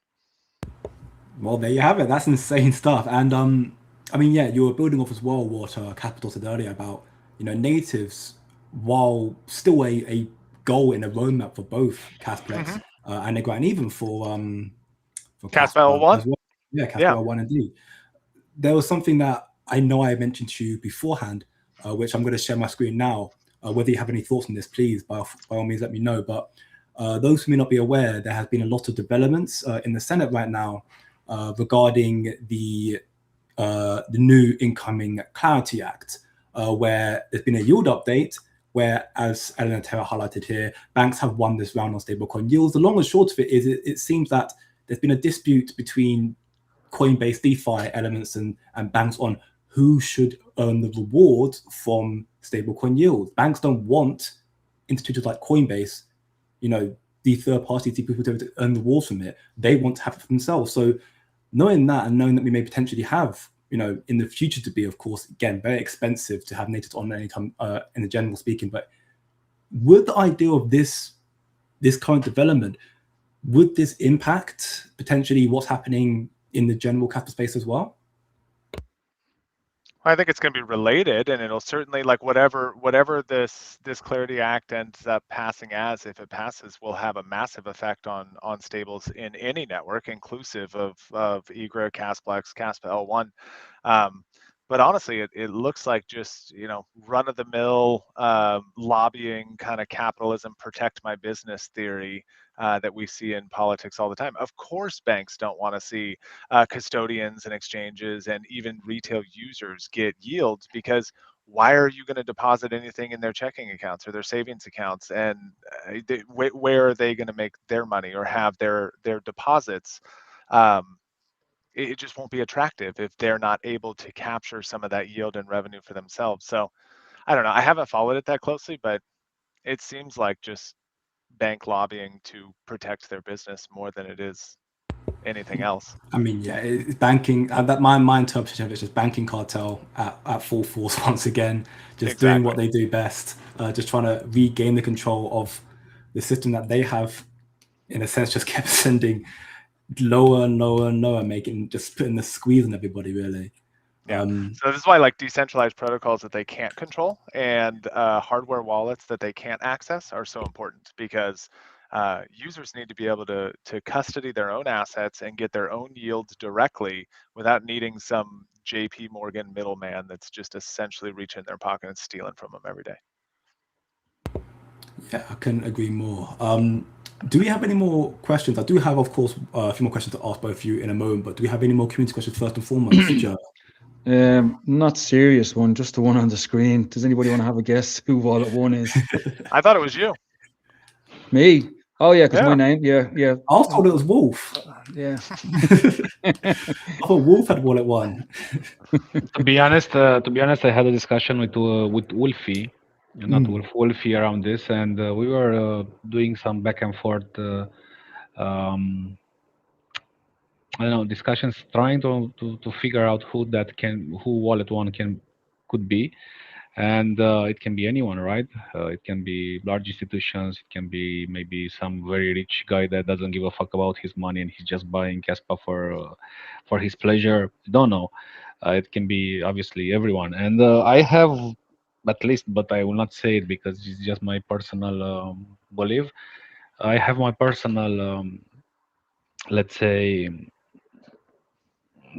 Well, there you have it. That's insane stuff. And I mean, yeah, you were building off as well what Capital said earlier about natives, while still a goal in a roadmap for both Casplex and Negra, and even for Kaspa Casper L1? as well. Yeah, Casper Yeah. L1 indeed. There was something that I know I mentioned to you beforehand, which I'm going to share my screen now. Whether you have any thoughts on this, please, by all means, let me know. But those who may not be aware, there has been a lot of developments in the Senate right now regarding the new incoming Clarity Act, where there's been a yield update, where, as Ellen and Tara highlighted here, banks have won this round on stablecoin yields. The long and short of it is it seems that there's been a dispute between Coinbase DeFi elements and banks on who should earn the reward from stablecoin yields. Banks don't want institutions like Coinbase, the third party people to earn the rewards from it. They want to have it for themselves. So knowing that and knowing that we may potentially have, in the future to be, of course, again, very expensive to have natives on any time in the general speaking, but would the idea of this current development, would this impact potentially what's happening in the general capital space as well? I think it's going to be related, and it'll certainly, like, whatever this Clarity Act ends up passing as, if it passes, will have a massive effect on stables in any network, inclusive of Egra, Casplex, Kaspa L1. But honestly, it looks like just run-of-the-mill lobbying kind of capitalism, protect my business theory that we see in politics all the time. Of course, banks don't want to see custodians and exchanges and even retail users get yields, because why are you going to deposit anything in their checking accounts or their savings accounts? And where are they going to make their money or have their deposits? It just won't be attractive if they're not able to capture some of that yield and revenue for themselves. So I don't know. I haven't followed it that closely, but it seems like just bank lobbying to protect their business more than it is anything else. I mean, yeah, it's banking. That my interpretation of it is just banking cartel at full force once again, just doing what they do best, just trying to regain the control of the system that they have, in a sense, just kept sending lower and lower and lower, just putting the squeeze on everybody, really. Yeah. So this is why, like, decentralized protocols that they can't control and hardware wallets that they can't access are so important, because users need to be able to custody their own assets and get their own yields directly without needing some JP Morgan middleman that's just essentially reaching in their pocket and stealing from them every day. Yeah, I couldn't agree more. Do we have any more questions? I do have, of course, a few more questions to ask both of you in a moment, but do we have any more community questions first and foremost, Joe? Not serious one, just the one on the screen. Does anybody want to have a guess who Wallet One is? I thought it was you. Me? Oh yeah, because my name. Yeah. I was told it was Wolf. Yeah. I thought Wolf had Wallet One. To be honest, I had a discussion with Wolfie, not Wolfie, around this, and we were doing some back and forth. I don't know, discussions, trying to figure out who Wallet One could be, and it can be anyone, right? It can be large institutions. It can be maybe some very rich guy that doesn't give a fuck about his money and he's just buying Kaspa for his pleasure. Don't know. It can be obviously everyone, and I have at least, but I will not say it because it's just my personal belief. I have my personal, let's say,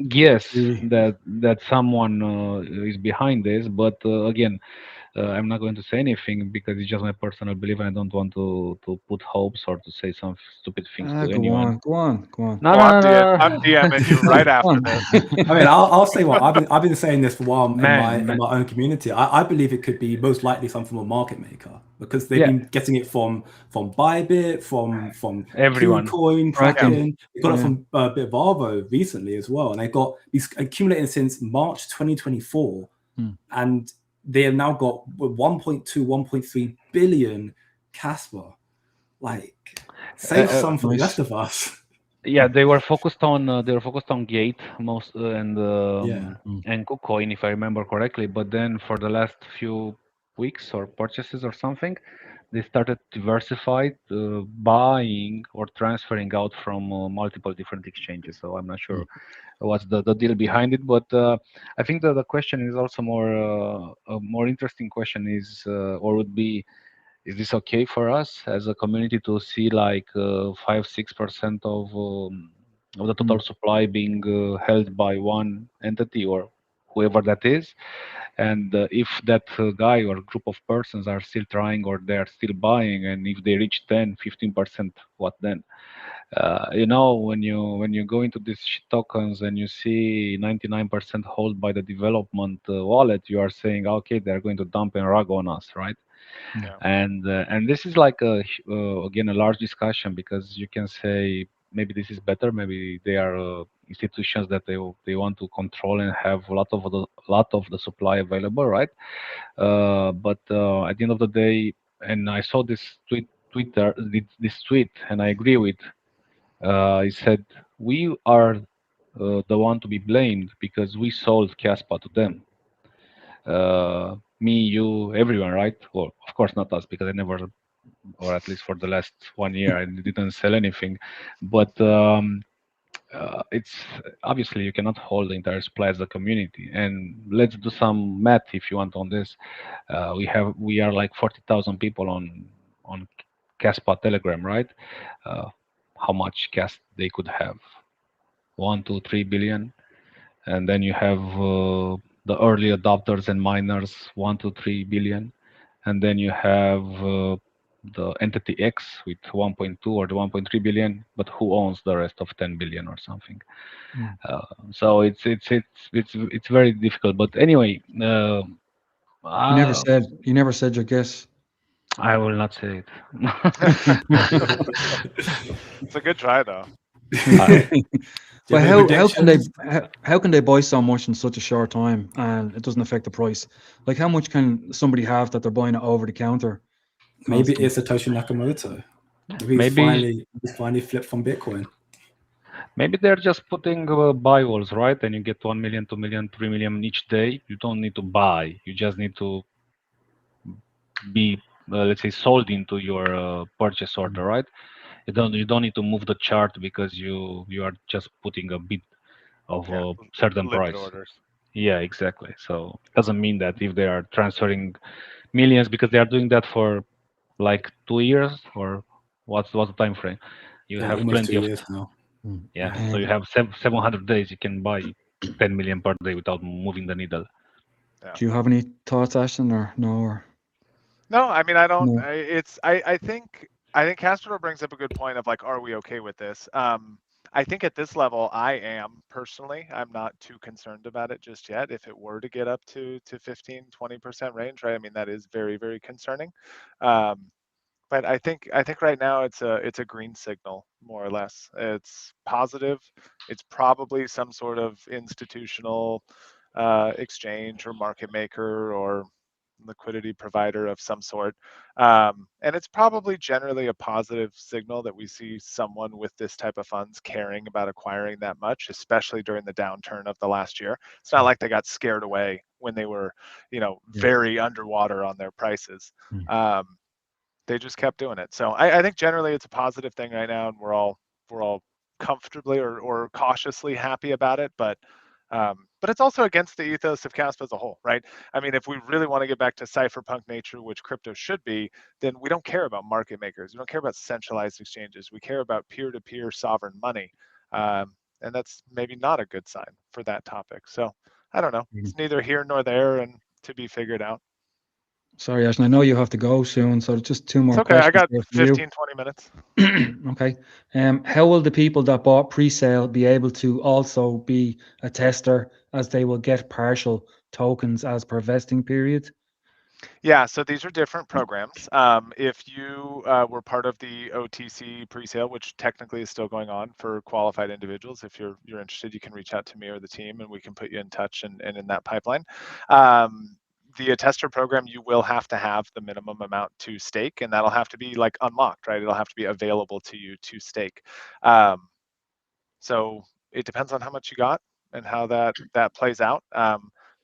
guess Really? that someone is behind this, but again, I'm not going to say anything because it's just my personal belief, and I don't want to put hopes or to say some stupid things to Go anyone. on, go on, go on. No, Oh, no, no, no, I'm DMing you right Go after on. this. I mean, I'll say what I've been saying this for a while man, in man, my own community. I believe it could be most likely some form of market maker because they've yeah, been getting it from Bybit, from everyone, KuCoin, Yeah. Kraken. Kraken. They got it Yeah. from Bitvarvo recently as well, and they got these accumulating since March 2024, Hmm. and they have now got 1.2, 1.3 billion Casper. Like, uh, save uh, some for the rest Nice. of us. yeah, they were focused on Gate most Yeah. and KuCoin, if I remember correctly. But then for the last few weeks or purchases or something, they started diversified buying or transferring out from multiple different exchanges. So I'm not sure what's the deal behind it, but I think that the question is also a more interesting question is or would be, is this okay for us as a community to see like 5-6% of the total supply being held by one entity or whoever that is? And if that guy or group of persons are still trying or they are still buying, and if they reach 10-15%, what then? When you go into these tokens and you see 99% held by the development wallet, you are saying, okay, they're going to dump and rug on us, right? Yeah. And this is like again a large discussion, because you can say maybe this is better, maybe they are institutions that they want to control and have a lot of the supply available, right? But at the end of the day, and I saw this this tweet, and I agree with. He said, we are the one to be blamed because we sold Caspa to them. Me, you, everyone, right? Well, of course not us, because I never, or at least for the last 1 year, I didn't sell anything. But it's obviously you cannot hold the entire supply as a community. And let's do some math if you want on this. We are like 40,000 people on Caspa Telegram, right? Uh, how much cash they could have? 1, 2, 3 billion. And then you have the early adopters and miners, 1 to 3 billion. And then you have the entity X with 1.2 or the 1.3 billion, but who owns the rest of 10 billion or something? Mm. So it's very difficult. But anyway, uh, You never said your guess. I will not say it. It's a good try though. I, Do you But have any predictions? how can they buy so much in such a short time and it doesn't affect the price? Like how much can somebody have that they're buying it over the counter? Maybe Constant. it's Satoshi Nakamoto. Maybe maybe he's finally flipped from Bitcoin. Maybe they're just putting buy walls, right? And you get 1 million, 2 million, 3 million each day. You don't need to buy. You just need to be, let's say, sold into your purchase order, right? You don't need to move the chart because you are just putting a bid of Yeah. a certain Limit price. orders. Yeah, exactly. So it doesn't mean that if they are transferring millions, because they are doing that for like 2 years, or what's the time frame? You have Almost two plenty of years now. Yeah, Yeah. so you have 700 days. You can buy 10 million per day without moving the needle. Yeah. Do you have any thoughts, Ashton, or no? Or No, I mean I don't. no? I think Kaspador brings up a good point of like, are we okay with this? I think at this level, I am personally. I'm not too concerned about it just yet. If it were to get up to 15-20% range, right? I mean that is very very concerning. Um, but I think right now it's a green signal more or less. It's positive. It's probably some sort of institutional exchange or market maker or liquidity provider of some sort. And it's probably generally a positive signal that we see someone with this type of funds caring about acquiring that much, especially during the downturn of the last year. It's not like they got scared away when they were, Yeah. very underwater on their prices. Mm. They just kept doing it. So I think generally it's a positive thing right now, and we're all comfortably or cautiously happy about it. But But it's also against the ethos of Kaspa as a whole, right? I mean, if we really want to get back to cypherpunk nature, which crypto should be, then we don't care about market makers. We don't care about centralized exchanges. We care about peer-to-peer sovereign money. And that's maybe not a good sign for that topic. So I don't know. It's neither here nor there and to be figured out. Sorry, Ashton, I know you have to go soon, so just two more It's okay. I questions got there for 15, 20 minutes. you. Okay. How will the people that bought pre-sale be able to also be a tester, as they will get partial tokens as per vesting period? Yeah, so these are different programs. If you were part of the OTC pre-sale, which technically is still going on for qualified individuals, if you're interested, you can reach out to me or the team, and we can put you in touch and in that pipeline. The attester program, you will have to have the minimum amount to stake, and that'll have to be like unlocked, right? It'll have to be available to you to stake. So it depends on how much you got and how that plays out.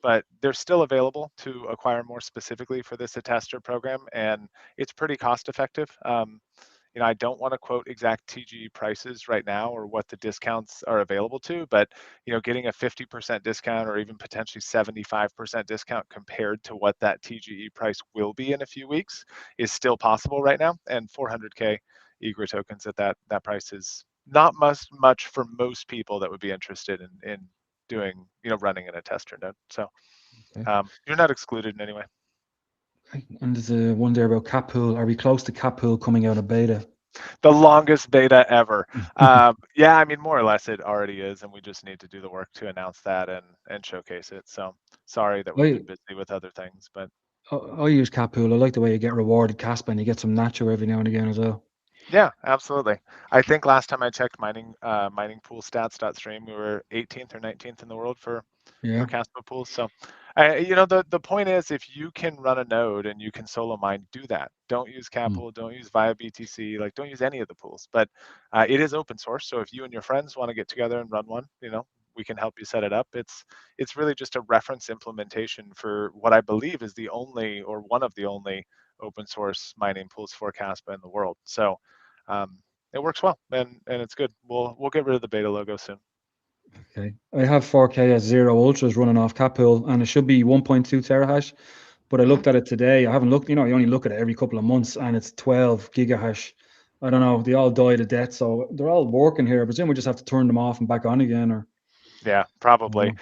But they're still available to acquire more specifically for this attester program, and it's pretty cost effective. I don't want to quote exact TGE prices right now or what the discounts are available to, but getting a 50% discount or even potentially 75% discount compared to what that TGE price will be in a few weeks is still possible right now. And 400K eGRA tokens at that price is not much for most people that would be interested in doing, running an attester node. So you're not excluded in any way. And there's a one there about Cap Pool. Are we close to Cap Pool coming out of beta? The longest beta ever. Yeah, I mean, more or less it already is, and we just need to do the work to announce that and showcase it. So sorry that we've been busy with other things, but I use Cap Pool. I like the way you get rewarded Kaspa and you get some nacho every now and again as well. Yeah, absolutely. I think last time I checked mining pool stats.stream, we were 18th or 19th in the world for Kaspa pools. So, the point is, if you can run a node and you can solo mine, do that. Don't use Cap Pool, don't use via BTC, like don't use any of the pools. But it is open source, so if you and your friends want to get together and run one, we can help you set it up. It's really just a reference implementation for what I believe is the only or one of the only open source mining pools for Kaspa in the world. So it works well and it's good. We'll get rid of the beta logo soon. Okay, I have 4K as 0 ultras running off Cap Pool, and it should be 1.2 terahash. But I looked at it today. I haven't looked. You only look at it every couple of months, and it's 12 gigahash. I don't know. They all died of death, so they're all working here. I presume we just have to turn them off and back on again, or yeah, probably.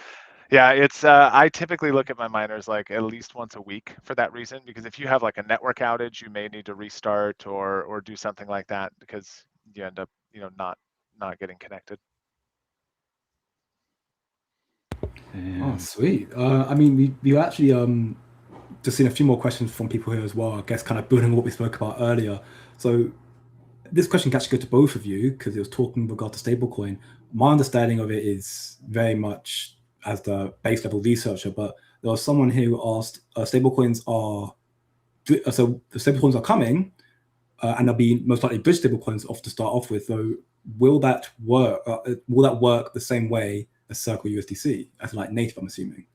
Yeah, it's I typically look at my miners like at least once a week for that reason, because if you have like a network outage, you may need to restart or do something like that because you end up not getting connected. Oh, sweet. I mean, we actually just seen a few more questions from people here as well. I guess kind of building on what we spoke about earlier. So this question can actually go to both of you because it was talking in regard to stablecoin. My understanding of it is very much as the base level researcher, but there was someone here who asked, stablecoins are coming, and they'll be most likely bridge stablecoins off to start off with. So will that work? Will that work the same way as Circle USDC, as like native? I'm assuming,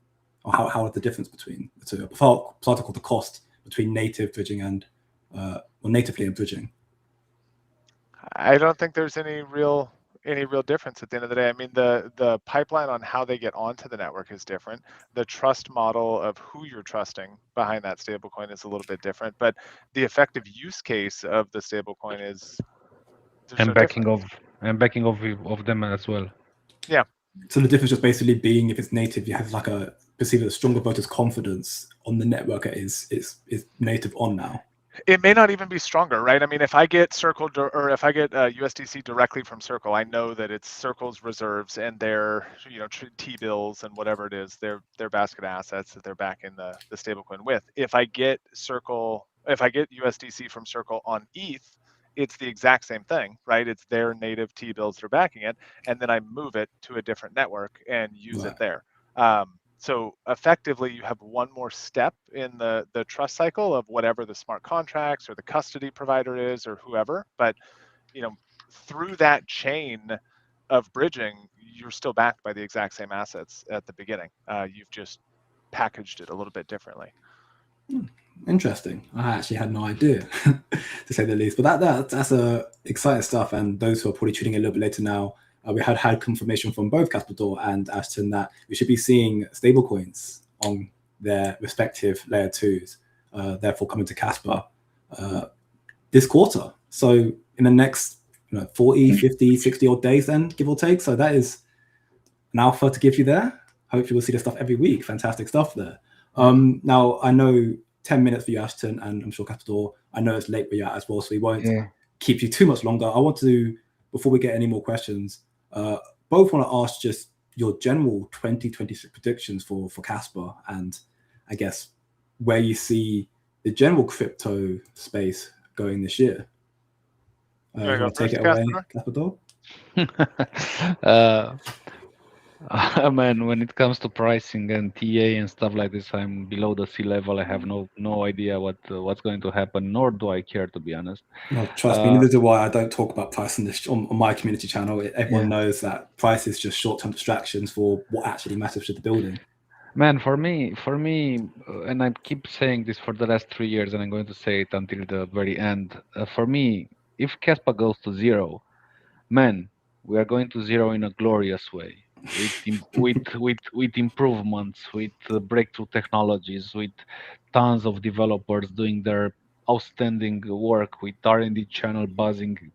or how are the difference between the two? Part called the cost between native bridging and or natively and bridging. I don't think there's any real difference at the end of the day. I mean, the pipeline on how they get onto the network is different. The trust model of who you're trusting behind that stablecoin is a little bit different, but the effective use case of the stablecoin is and backing of them as well. Yeah. So the difference just basically being if it's native, you have like a perceived a stronger voters' confidence on the network is native on now. It may not even be stronger, right? I mean, if I get Circle or if I get USDC directly from Circle, I know that it's Circle's reserves and their T-bills and whatever it is, their basket assets that they're backing the stablecoin with. If I get USDC from Circle on ETH, it's the exact same thing, right? It's their native T-bills that are backing it, and then I move it to a different network and use it there. So effectively, you have one more step in the trust cycle of whatever the smart contracts or the custody provider is or whoever. But through that chain of bridging, you're still backed by the exact same assets at the beginning. You've just packaged it a little bit differently. Interesting. I actually had no idea, to say the least. But that's exciting stuff. And those who are probably tuning in a little bit later now, we had confirmation from both Kaspador and Ashton that we should be seeing stablecoins on their respective layer 2s, therefore coming to Kaspa this quarter. So in the next 40, 50, 60 odd days then, give or take. So that is an alpha to give you there. Hopefully we'll see this stuff every week. Fantastic stuff there. Now, I know 10 minutes for you, Ashton, and I'm sure Kaspador, I know it's late for you as well, so we won't keep you too much longer. I want to, before we get any more questions, both want to ask just your general 2026 predictions for Kaspa, and I guess where you see the general crypto space going this year. You want to take it away, Kaspador? Man, when it comes to pricing and TA and stuff like this, I'm below the sea level. I have no idea what's going to happen, nor do I care, to be honest. No, trust me, neither do I. I don't talk about pricing this on my community channel. Everyone knows that price is just short-term distractions for what actually matters to the building. Man, for me, and I keep saying this for the last 3 years, and I'm going to say it until the very end. For me, if Kaspa goes to zero, man, we are going to zero in a glorious way, with improvements, with breakthrough technologies, with tons of developers doing their outstanding work, with R&D channel buzzing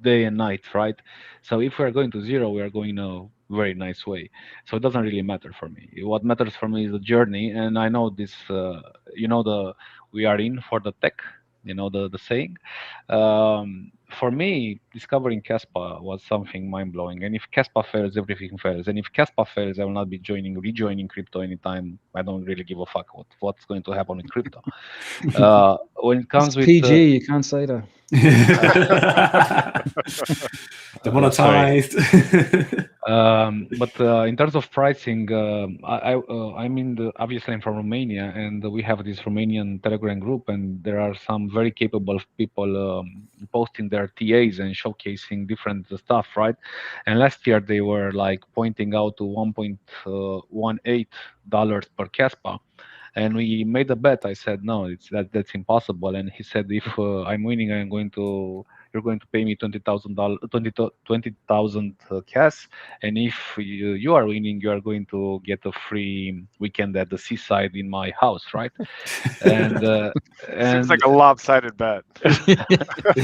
day and night, right? So if we are going to zero, we are going in a very nice way. So it doesn't really matter for me. What matters for me is the journey, and I know this. We are in for the tech. You know the saying. For me, discovering Kaspa was something mind blowing. And if Kaspa fails, everything fails. And if Kaspa fails, I will not be rejoining crypto anytime. I don't really give a fuck what's going to happen with crypto. When it comes It's with PG, you can't say that. Demonetized. But in terms of pricing, obviously I'm from Romania, and we have this Romanian Telegram group, and there are some very capable people posting their TAs and showcasing different stuff, right? And last year they were like pointing out to $1.18 per Kaspa. And we made a bet. I said, no, that's impossible. And he said, if I'm winning, you're going to pay me $20,000 cash. And if you are winning, you are going to get a free weekend at the seaside in my house, right? And seems like a lopsided bet. Is it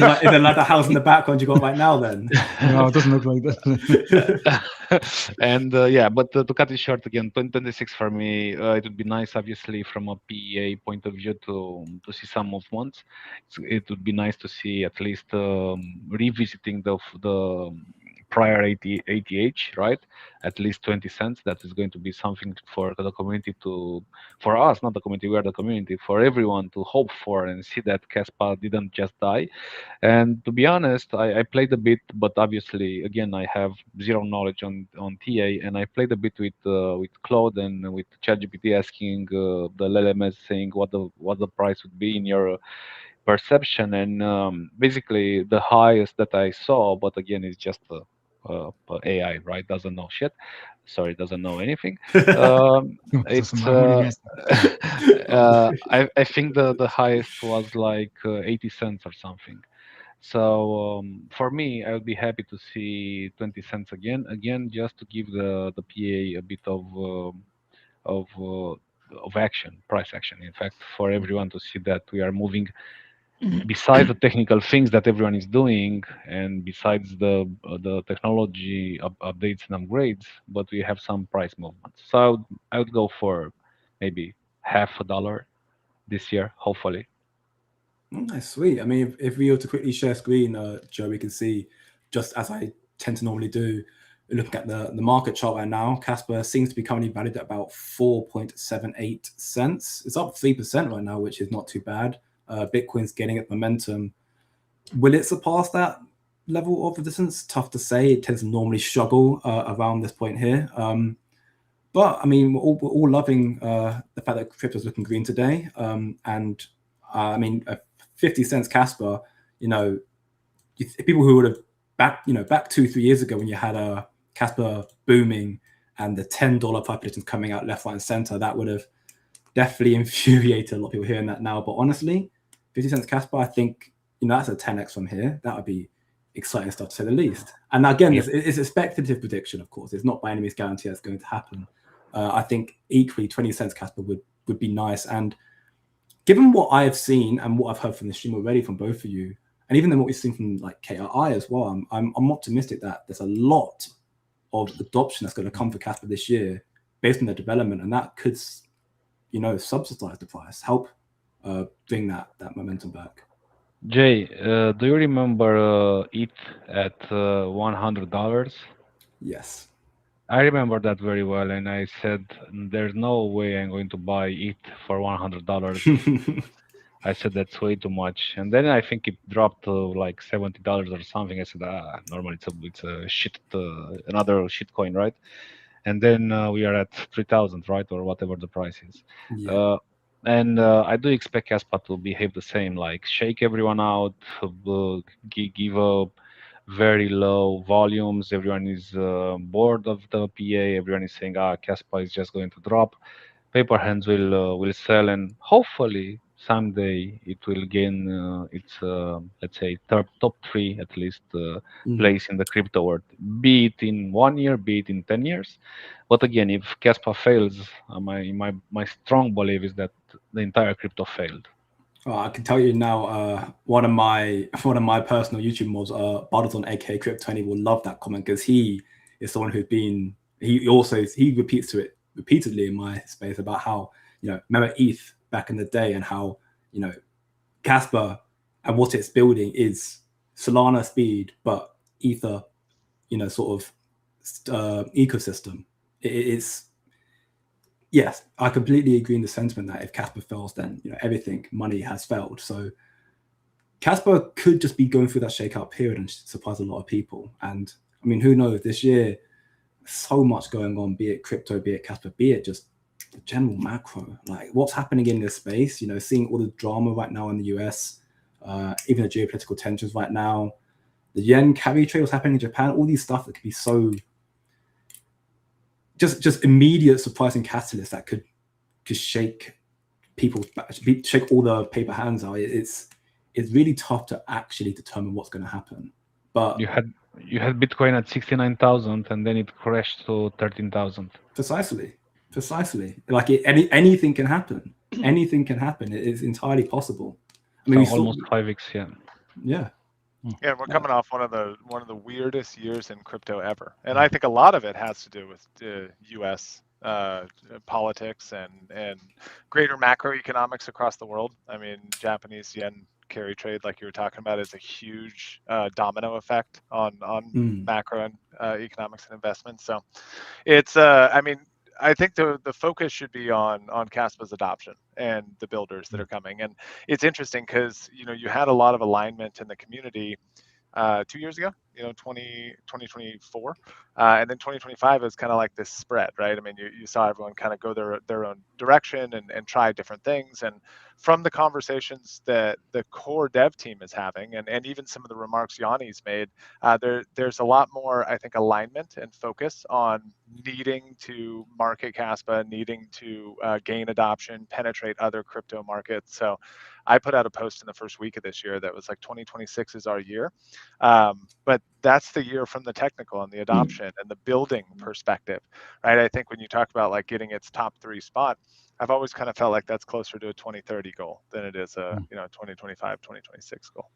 like the house in the background you got right now then? No, it doesn't look like that. And but to cut it short again, 2026 for me, it would be nice, obviously, from a PEA point of view to see some movements. It would be nice to see at least revisiting the prior ATH, right? At least 20 cents. That is going to be something for the community for us, not the community, we are the community, for everyone to hope for and see that Kaspa didn't just die. And to be honest, I played a bit, but obviously, again, I have zero knowledge on TA, and I played a bit with Claude and with ChatGPT, asking the LLMs, saying what the price would be in your perception, and basically the highest that I saw, but again, it's just AI, right? Doesn't know shit. Sorry, doesn't know anything. It's I think the highest was like 80 cents or something. So for me, I would be happy to see 20 cents again, just to give the PA a bit of action, price action. In fact, for everyone to see that we are moving besides the technical things that everyone is doing, and besides the technology updates and upgrades, but we have some price movements. So I would go for maybe $0.50 this year, hopefully. Nice, sweet. I mean, if we were to quickly share screen, Joe, we can see, just as I tend to normally do, looking at the market chart right now, Kaspa seems to be currently valued at about 4.78 cents. It's up 3% right now, which is not too bad. Bitcoin's getting its momentum. Will it surpass that level of resistance? Tough to say. It tends to normally struggle around this point here. But I mean, we're all loving the fact that crypto's looking green today. And I mean, 50 cents Kaspa, people who would have back 2-3 years ago when you had a Kaspa booming and the $10 price predictions coming out left, right, and center, that would have definitely infuriated a lot of people hearing that now. But honestly, 50 cents Kaspa, I think, that's a 10x from here. That would be exciting stuff to say the least. And again, it's a speculative prediction, of course. It's not by any means guaranteed that's going to happen. I think equally 20 cents Kaspa would be nice. And given what I have seen and what I've heard from the stream already from both of you, and even then what we've seen from like KRI as well, I'm optimistic that there's a lot of adoption that's going to come for Kaspa this year based on their development, and that could, you know, subsidize the price, help bring that momentum back. Jay, do you remember ETH at $100? Yes. I remember that very well, and I said, "There's no way I'm going to buy ETH for $100." I said that's way too much, and then I think it dropped to like $70 or something. I said, normally it's a shit, another shit coin, right? And then we are at 3,000, right, or whatever the price is. Yeah. And I do expect Kaspa to behave the same, like shake everyone out, give a very low volumes. Everyone is bored of the PA. Everyone is saying, Kaspa is just going to drop. Paper hands will sell, and hopefully someday it will gain its let's say top three at least place in the crypto world. Be it in 1 year, be it in 10 years. But again, if Kaspa fails, my strong belief is that the entire crypto failed. Oh, I can tell you now, one of my personal YouTube mods, Butters on AK Crypto 20 will love that comment, because he is someone who's been, he repeats to it repeatedly in my space about how, you know, remember ETH back in the day, and how, you know, Kaspa and what it's building is Solana speed, but Ether, you know, sort of ecosystem. It's, yes, I completely agree in the sentiment that if Kaspa fails, then, you know, everything, money has failed. So Kaspa could just be going through that shakeout period and surprise a lot of people. And I mean, who knows, this year, so much going on, be it crypto, be it Kaspa, be it just the general macro, like what's happening in this space, you know, seeing all the drama right now in the US, even the geopolitical tensions right now, the yen carry trade, what's happening in Japan, all these stuff that could be so just immediate surprising catalysts that could shake people, shake all the paper hands out. It's really tough to actually determine what's going to happen. But you had Bitcoin at 69,000 and then it crashed to 13,000. Precisely. Like anything can happen. Anything can happen. It is entirely possible. I mean, so almost 5x, yeah. Yeah. Yeah, we're coming off one of the weirdest years in crypto ever, and I think a lot of it has to do with U.S. Politics and greater macroeconomics across the world. I mean, Japanese yen carry trade, like you were talking about, is a huge domino effect on macro and economics and investments. So it's I mean, I think the focus should be on Kaspa's adoption and the builders that are coming. And it's interesting because, you know, you had a lot of alignment in the community 2 years ago, you know, 2024, and then 2025 is kind of like this spread, right? I mean, you saw everyone kind of go their own direction and try different things. And from the conversations that the core dev team is having, and even some of the remarks Yanni's made, there's a lot more, I think, alignment and focus on needing to market Kaspa, needing to gain adoption, penetrate other crypto markets. So I put out a post in the first week of this year that was like 2026 is our year. But that's the year from the technical and the adoption and the building perspective, right? I think when you talk about like getting its top 3 spot, I've always kind of felt like that's closer to a 2030 goal than it is a 2025, 2026 goal.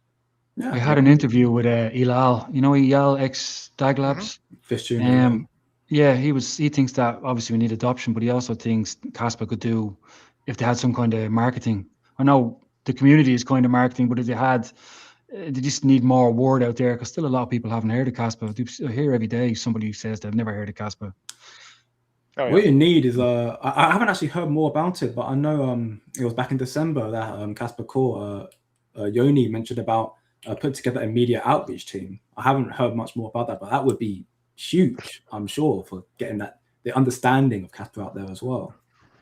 Yeah, I had an interview with Ilal, you know, Ilal ex Dag Labs. Yeah, he thinks that obviously we need adoption, but he also thinks Kaspa could do if they had some kind of marketing. I know the community is kind of marketing, but if they just need more word out there, because still a lot of people haven't heard of Kaspa. I hear every day somebody says they've never heard of Kaspa. Oh, yeah. What you need is I haven't actually heard more about it, but I know it was back in December that Kaspa Core Yoni mentioned about putting together a media outreach team. I haven't heard much more about that, but that would be huge, I'm sure, for getting the understanding of Kaspa out there as well.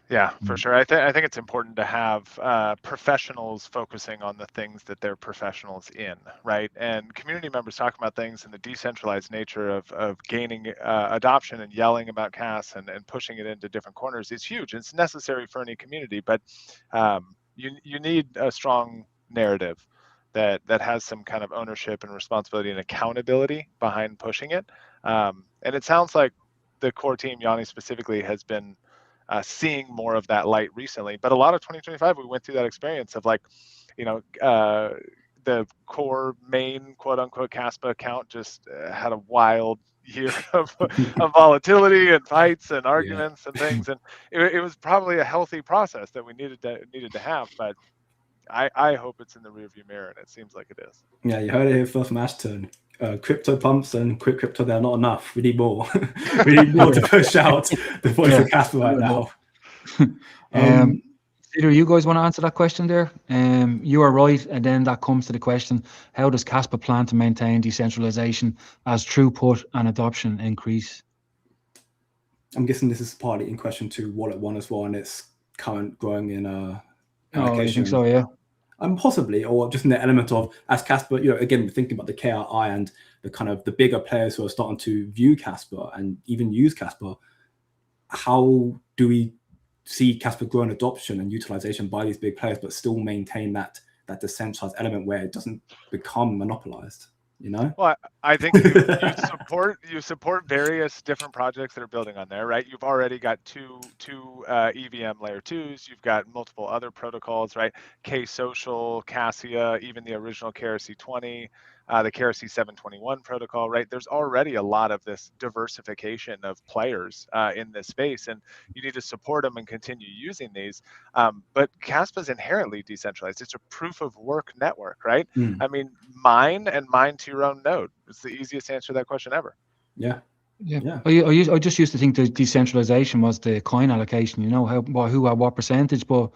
Yeah, for sure. I think it's important to have professionals focusing on the things that they're professionals in, right? And community members talking about things in the decentralized nature of gaining adoption and yelling about CAS and pushing it into different corners is huge. It's necessary for any community, but you need a strong narrative that has some kind of ownership and responsibility and accountability behind pushing it. And it sounds like the core team, Yanni specifically, has been seeing more of that light recently. But a lot of 2025, we went through that experience of like, the core main quote unquote Kaspa account just had a wild year of volatility and fights and arguments and things. And it was probably a healthy process that we needed to have, but I hope it's in the rearview mirror, and it seems like it is. Yeah, you heard it here first from Ashton. Crypto pumps and quick crypto, they're not enough. We need more. We need more to push out the voice of Kaspa right now. Either you guys want to answer that question there? You are right, and then that comes to the question: how does Kaspa plan to maintain decentralization as throughput and adoption increase? I'm guessing this is partly in question to Wallet One as well, and its current growing in allocation. Oh, you think so? Yeah. Possibly, or just in the element of, as Kaspa, again, we're thinking about the KRI and the kind of the bigger players who are starting to view Kaspa and even use Kaspa. How do we see Kaspa grow in adoption and utilization by these big players, but still maintain that decentralized element where it doesn't become monopolized? Well, I think you support various different projects that are building on there, right? You've already got two EVM layer 2s. You've got multiple other protocols, right? K-Social, Cassia, even the original KRC20, the KRC 721 protocol, right? There's already a lot of this diversification of players in this space, and you need to support them and continue using these. But Kaspa is inherently decentralized. It's a proof of work network, right? I mean, mine to your own node. It's the easiest answer to that question ever. Yeah. I just used to think the decentralization was the coin allocation, who at what percentage, but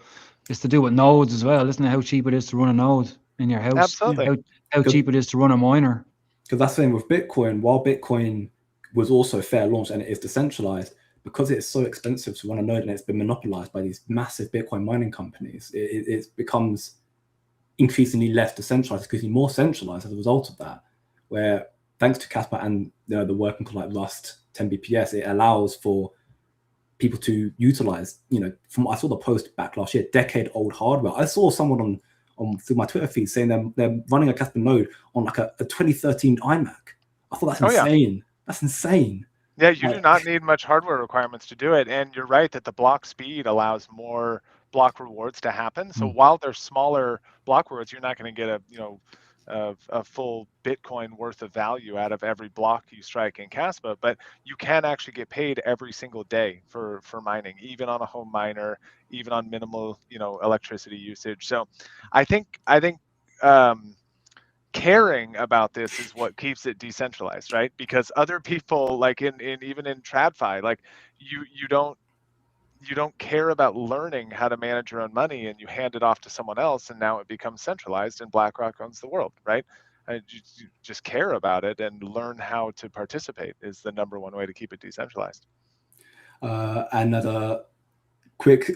it's to do with nodes as well, isn't it? How cheap it is to run a node in your house. Absolutely. How cheap it is to run a miner. Because that's the thing with Bitcoin. While Bitcoin was also fair launch and it is decentralized, because it's so expensive to run a node and it's been monopolized by these massive Bitcoin mining companies, it becomes increasingly less decentralized, increasingly more centralized as a result of that. Where thanks to Kaspa and the working code like Rust 10 BPS, it allows for people to utilize, I saw the post back last year, decade-old hardware. I saw someone on through my Twitter feed saying they're running a Kaspa node on like a 2013 iMac. I thought that's insane. Yeah. That's insane. Yeah, you do not need much hardware requirements to do it. And you're right that the block speed allows more block rewards to happen. So while they're smaller block rewards, you're not going to get a full Bitcoin worth of value out of every block you strike in Kaspa, but you can actually get paid every single day for mining, even on a home miner, even on minimal, electricity usage. So I think caring about this is what keeps it decentralized, right? Because other people, like even in TradFi, like you don't care about learning how to manage your own money, and you hand it off to someone else, and now it becomes centralized and BlackRock owns the world, right? And you just care about it and learn how to participate is the number one way to keep it decentralized. Another quick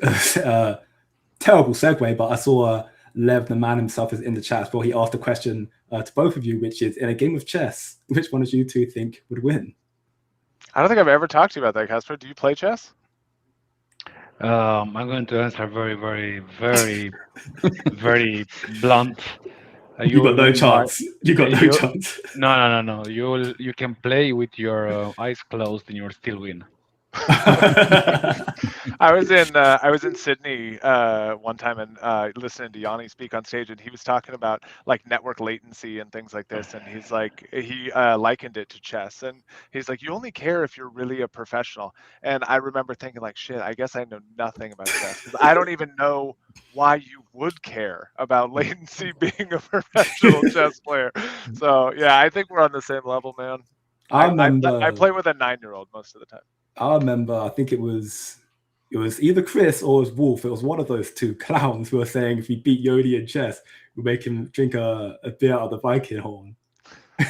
terrible segue, but I saw Lev, the man himself, is in the chat. Well, he asked a question to both of you, which is, in a game of chess, which one of you two think would win? I don't think I've ever talked to you about that, Kasper. Do you play chess? I'm going to answer very, very, very, very blunt. You got no chance. You got no chance. No. You can play with your eyes closed and you'll still win. I was in Sydney one time and listening to Yanni speak on stage, and he was talking about like network latency and things like this, and he's like, he likened it to chess, and he's like, you only care if you're really a professional. And I remember thinking like, shit, I guess I know nothing about chess, because I don't even know why you would care about latency being a professional chess player. So yeah, I think we're on the same level, man. I play with a 9-year-old most of the time. I remember, I think it was either Chris or it was Wolf. It was one of those two clowns who were saying if he beat Yodi in chess, we make him drink a beer out of the Viking horn. I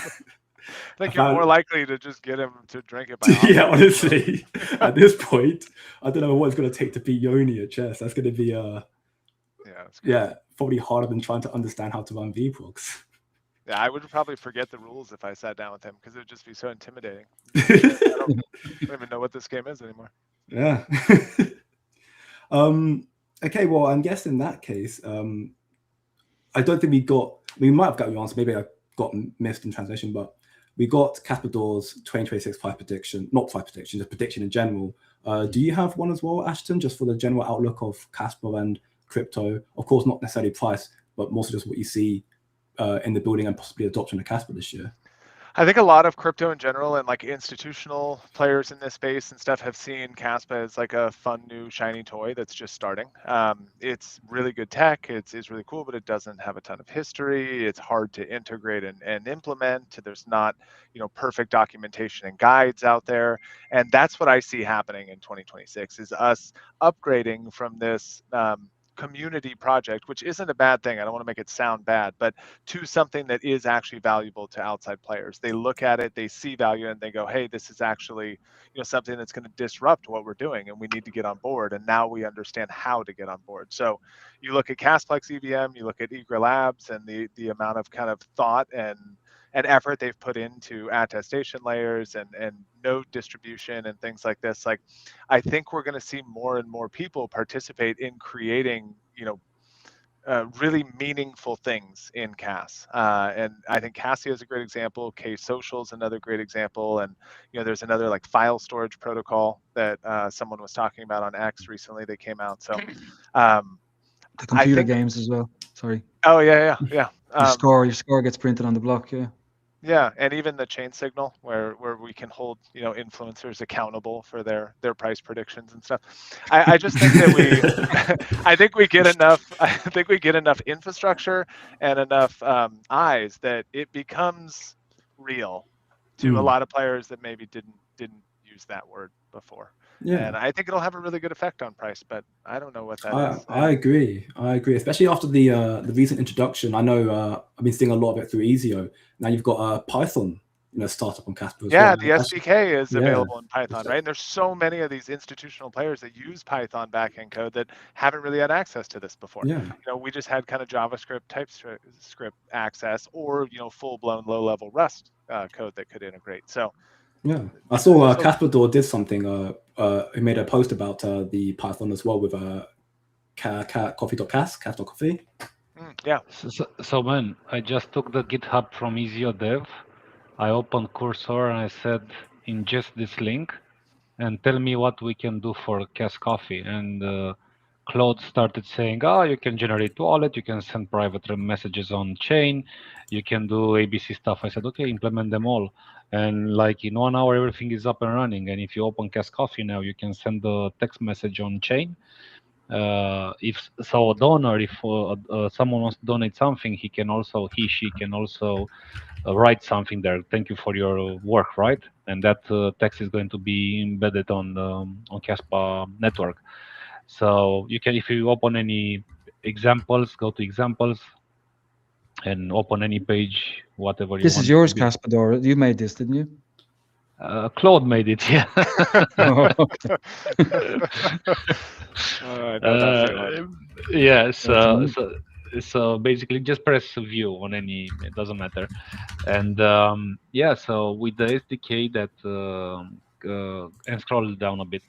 think you're more likely to just get him to drink it by yeah, honestly, at this point, I don't know what it's going to take to beat Yoni at chess. That's going to be probably harder than trying to understand how to run VProcs. Yeah, I would probably forget the rules if I sat down with him, because it would just be so intimidating. I don't even know what this game is anymore. Yeah. Okay, well, I guess in that case, I don't think we got we might have got you answer. Maybe I got missed in translation, but we got Kaspador's 2026 price prediction, not price prediction, just prediction in general. Do you have one as well, Ashton, just for the general outlook of Kaspa and crypto? Of course, not necessarily price, but mostly just what you see in the building and possibly adoption of Kaspa this year. I think a lot of crypto in general and like institutional players in this space and stuff have seen Kaspa as like a fun new shiny toy that's just starting. It's really good tech. It's really cool, but it doesn't have a ton of history. It's hard to integrate and implement. There's not, perfect documentation and guides out there. And that's what I see happening in 2026 is us upgrading from this community project, which isn't a bad thing. I don't want to make it sound bad, but to something that is actually valuable to outside players. They look at it, they see value, and they go, hey, this is actually something that's going to disrupt what we're doing, and we need to get on board. And now we understand how to get on board. So you look at Castplex EVM, you look at Egra Labs, and the amount of kind of thought and effort they've put into attestation layers and node distribution and things like this. Like, I think we're going to see more and more people participate in creating, really meaningful things in CAS. And I think Cassia is a great example. K-Social is another great example. And, there's another like file storage protocol that someone was talking about on X recently. They came out. So the computer games as well. Sorry. Oh, yeah. Your score gets printed on the block. Yeah. Yeah, and even the chain signal where we can hold influencers accountable for their price predictions and stuff. I just think that I think we get enough infrastructure and enough eyes that it becomes real to a lot of players that maybe didn't use that word before. Yeah. And I think it'll have a really good effect on price, but I don't know what that is. I agree, especially after the recent introduction. I know I've been seeing a lot of it through Ezio. Now you've got Python, startup on Kaspa as well. The SDK is available in Python, right? And there's so many of these institutional players that use Python backend code that haven't really had access to this before. Yeah. We just had kind of JavaScript, TypeScript access, or full-blown low-level Rust code that could integrate. So. Yeah, I saw Kaspador did something. He made a post about the Python as well with coffee.cas.coffee. Yeah. So man, I just took the GitHub from Ezio Dev. I opened Cursor and I said, ingest this link and tell me what we can do for Cas Coffee. And Claude started saying, you can generate wallet, you can send private messages on chain, you can do ABC stuff. I said, okay, implement them all. And like in 1 hour, everything is up and running. And if you open Cas Coffee now, you can send a text message on chain. If a donor, if someone wants to donate something, she can also write something there. Thank you for your work, right? And that text is going to be embedded on Kaspa network. So you can, if you open any examples, go to examples and open any page, whatever you want. This is yours, Kaspador. You made this, didn't you? Claude made it, yeah. So basically just press view on any, it doesn't matter. And so with the SDK that and scroll down a bit,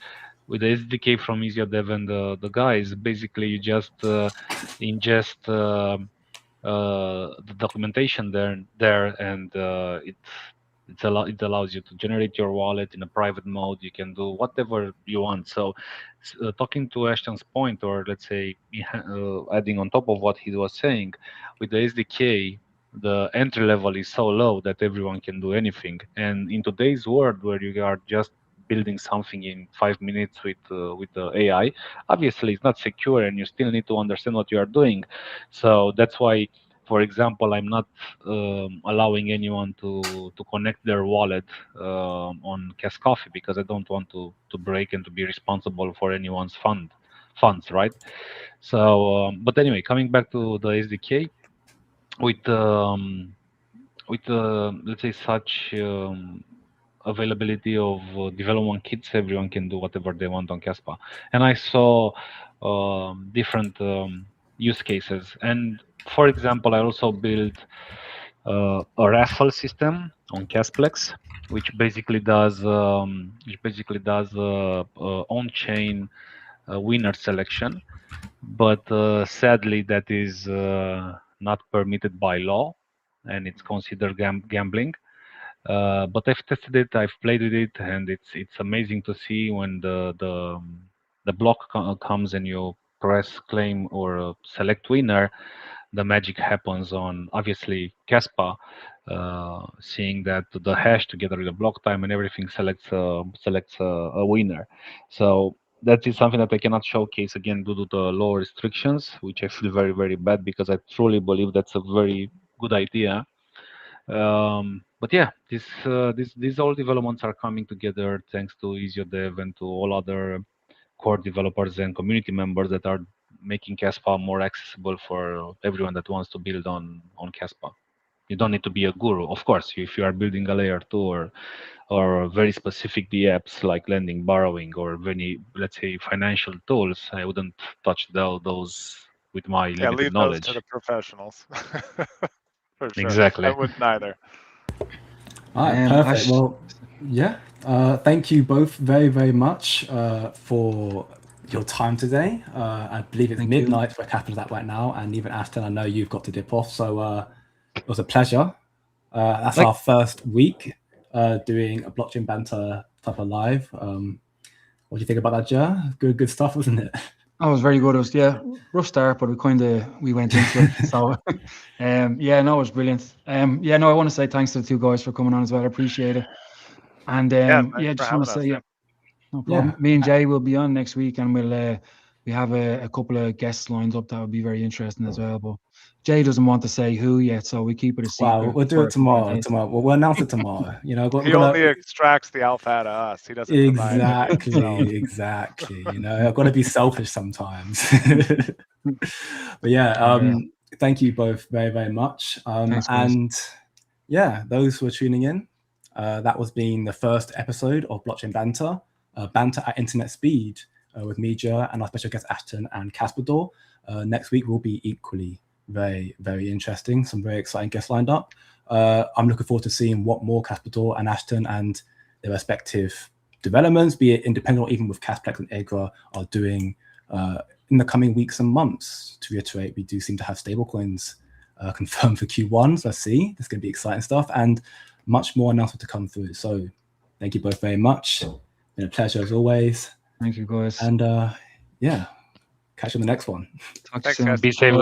with the SDK from Ezio Dev and the guys, basically you just ingest the documentation there, and it allows you to generate your wallet in a private mode. You can do whatever you want. So talking to Ashton's point, or let's say adding on top of what he was saying, with the SDK, the entry level is so low that everyone can do anything. And in today's world, where you are just building something in 5 minutes with the AI, obviously it's not secure, and you still need to understand what you are doing. So that's why, for example, I'm not allowing anyone to connect their wallet on Cas Coffee, because I don't want to break and to be responsible for anyone's funds, right? So, but anyway, coming back to the SDK, with let's say such availability of development kits, everyone can do whatever they want on Kaspa. And I saw different use cases. And for example, I also built a raffle system on Casplex, which basically does on-chain winner selection. But sadly, that is not permitted by law, and it's considered gambling. But I've tested it, I've played with it, and it's amazing to see when the block comes and you press claim or select winner, the magic happens on obviously Kaspa, seeing that the hash together with the block time and everything selects a winner. So that is something that I cannot showcase again due to the law restrictions, which I feel very, very bad, because I truly believe that's a very good idea. But yeah, these all developments are coming together thanks to EasyDev and to all other core developers and community members that are making Kaspa more accessible for everyone that wants to build on Kaspa. You don't need to be a guru, of course. If you are building a layer 2 or very specific apps like lending, borrowing, or very, let's say, financial tools, I wouldn't touch those with my Yeah, limited leave those knowledge. to the professionals. For sure. Exactly. I wouldn't either. All right, perfect. Ash, Well, yeah. Thank you both very, very much for your time today. I believe it's Thank you. midnight where Kaspador's at right now, and even Ashton, I know you've got to dip off. So it was a pleasure. That's our first week doing a blockchain banter type of live. What do you think about that, Jer? Good stuff, wasn't it? Oh, it was very good. It was rough start, but we went into it. So it was brilliant. I want to say thanks to the two guys for coming on as well. I appreciate it. And Thanks for just want to having say us. no problem. Yeah. Me and Jay will be on next week, and we have a couple of guests lined up that would be very interesting as well. But Jay doesn't want to say who yet, so we keep it a secret. Wow, we'll do it tomorrow. We'll announce it tomorrow. He only extracts the alpha out of us. He doesn't provide it. Exactly. I've got to be selfish sometimes. But yeah, thank you both very, very much. Thanks, guys. And yeah, those who are tuning in, that was being the first episode of Blockchain Banter, Banter at Internet Speed, with me, Jer, and our special guests Ashton and Kaspador. Next week will be equally very, very interesting. Some very exciting guests lined up. I'm looking forward to seeing what more Kaspador and Ashton and their respective developments, be it independent or even with Casplex and Egra, are doing in the coming weeks and months. To reiterate, we do seem to have stablecoins confirmed for Q1. So let's see. There's going to be exciting stuff and much more announcement to come through. So thank you both very much. Been a pleasure as always. Thank you, guys. And catch you on the next one. Talk to you soon. Thanks, guys. Be safe.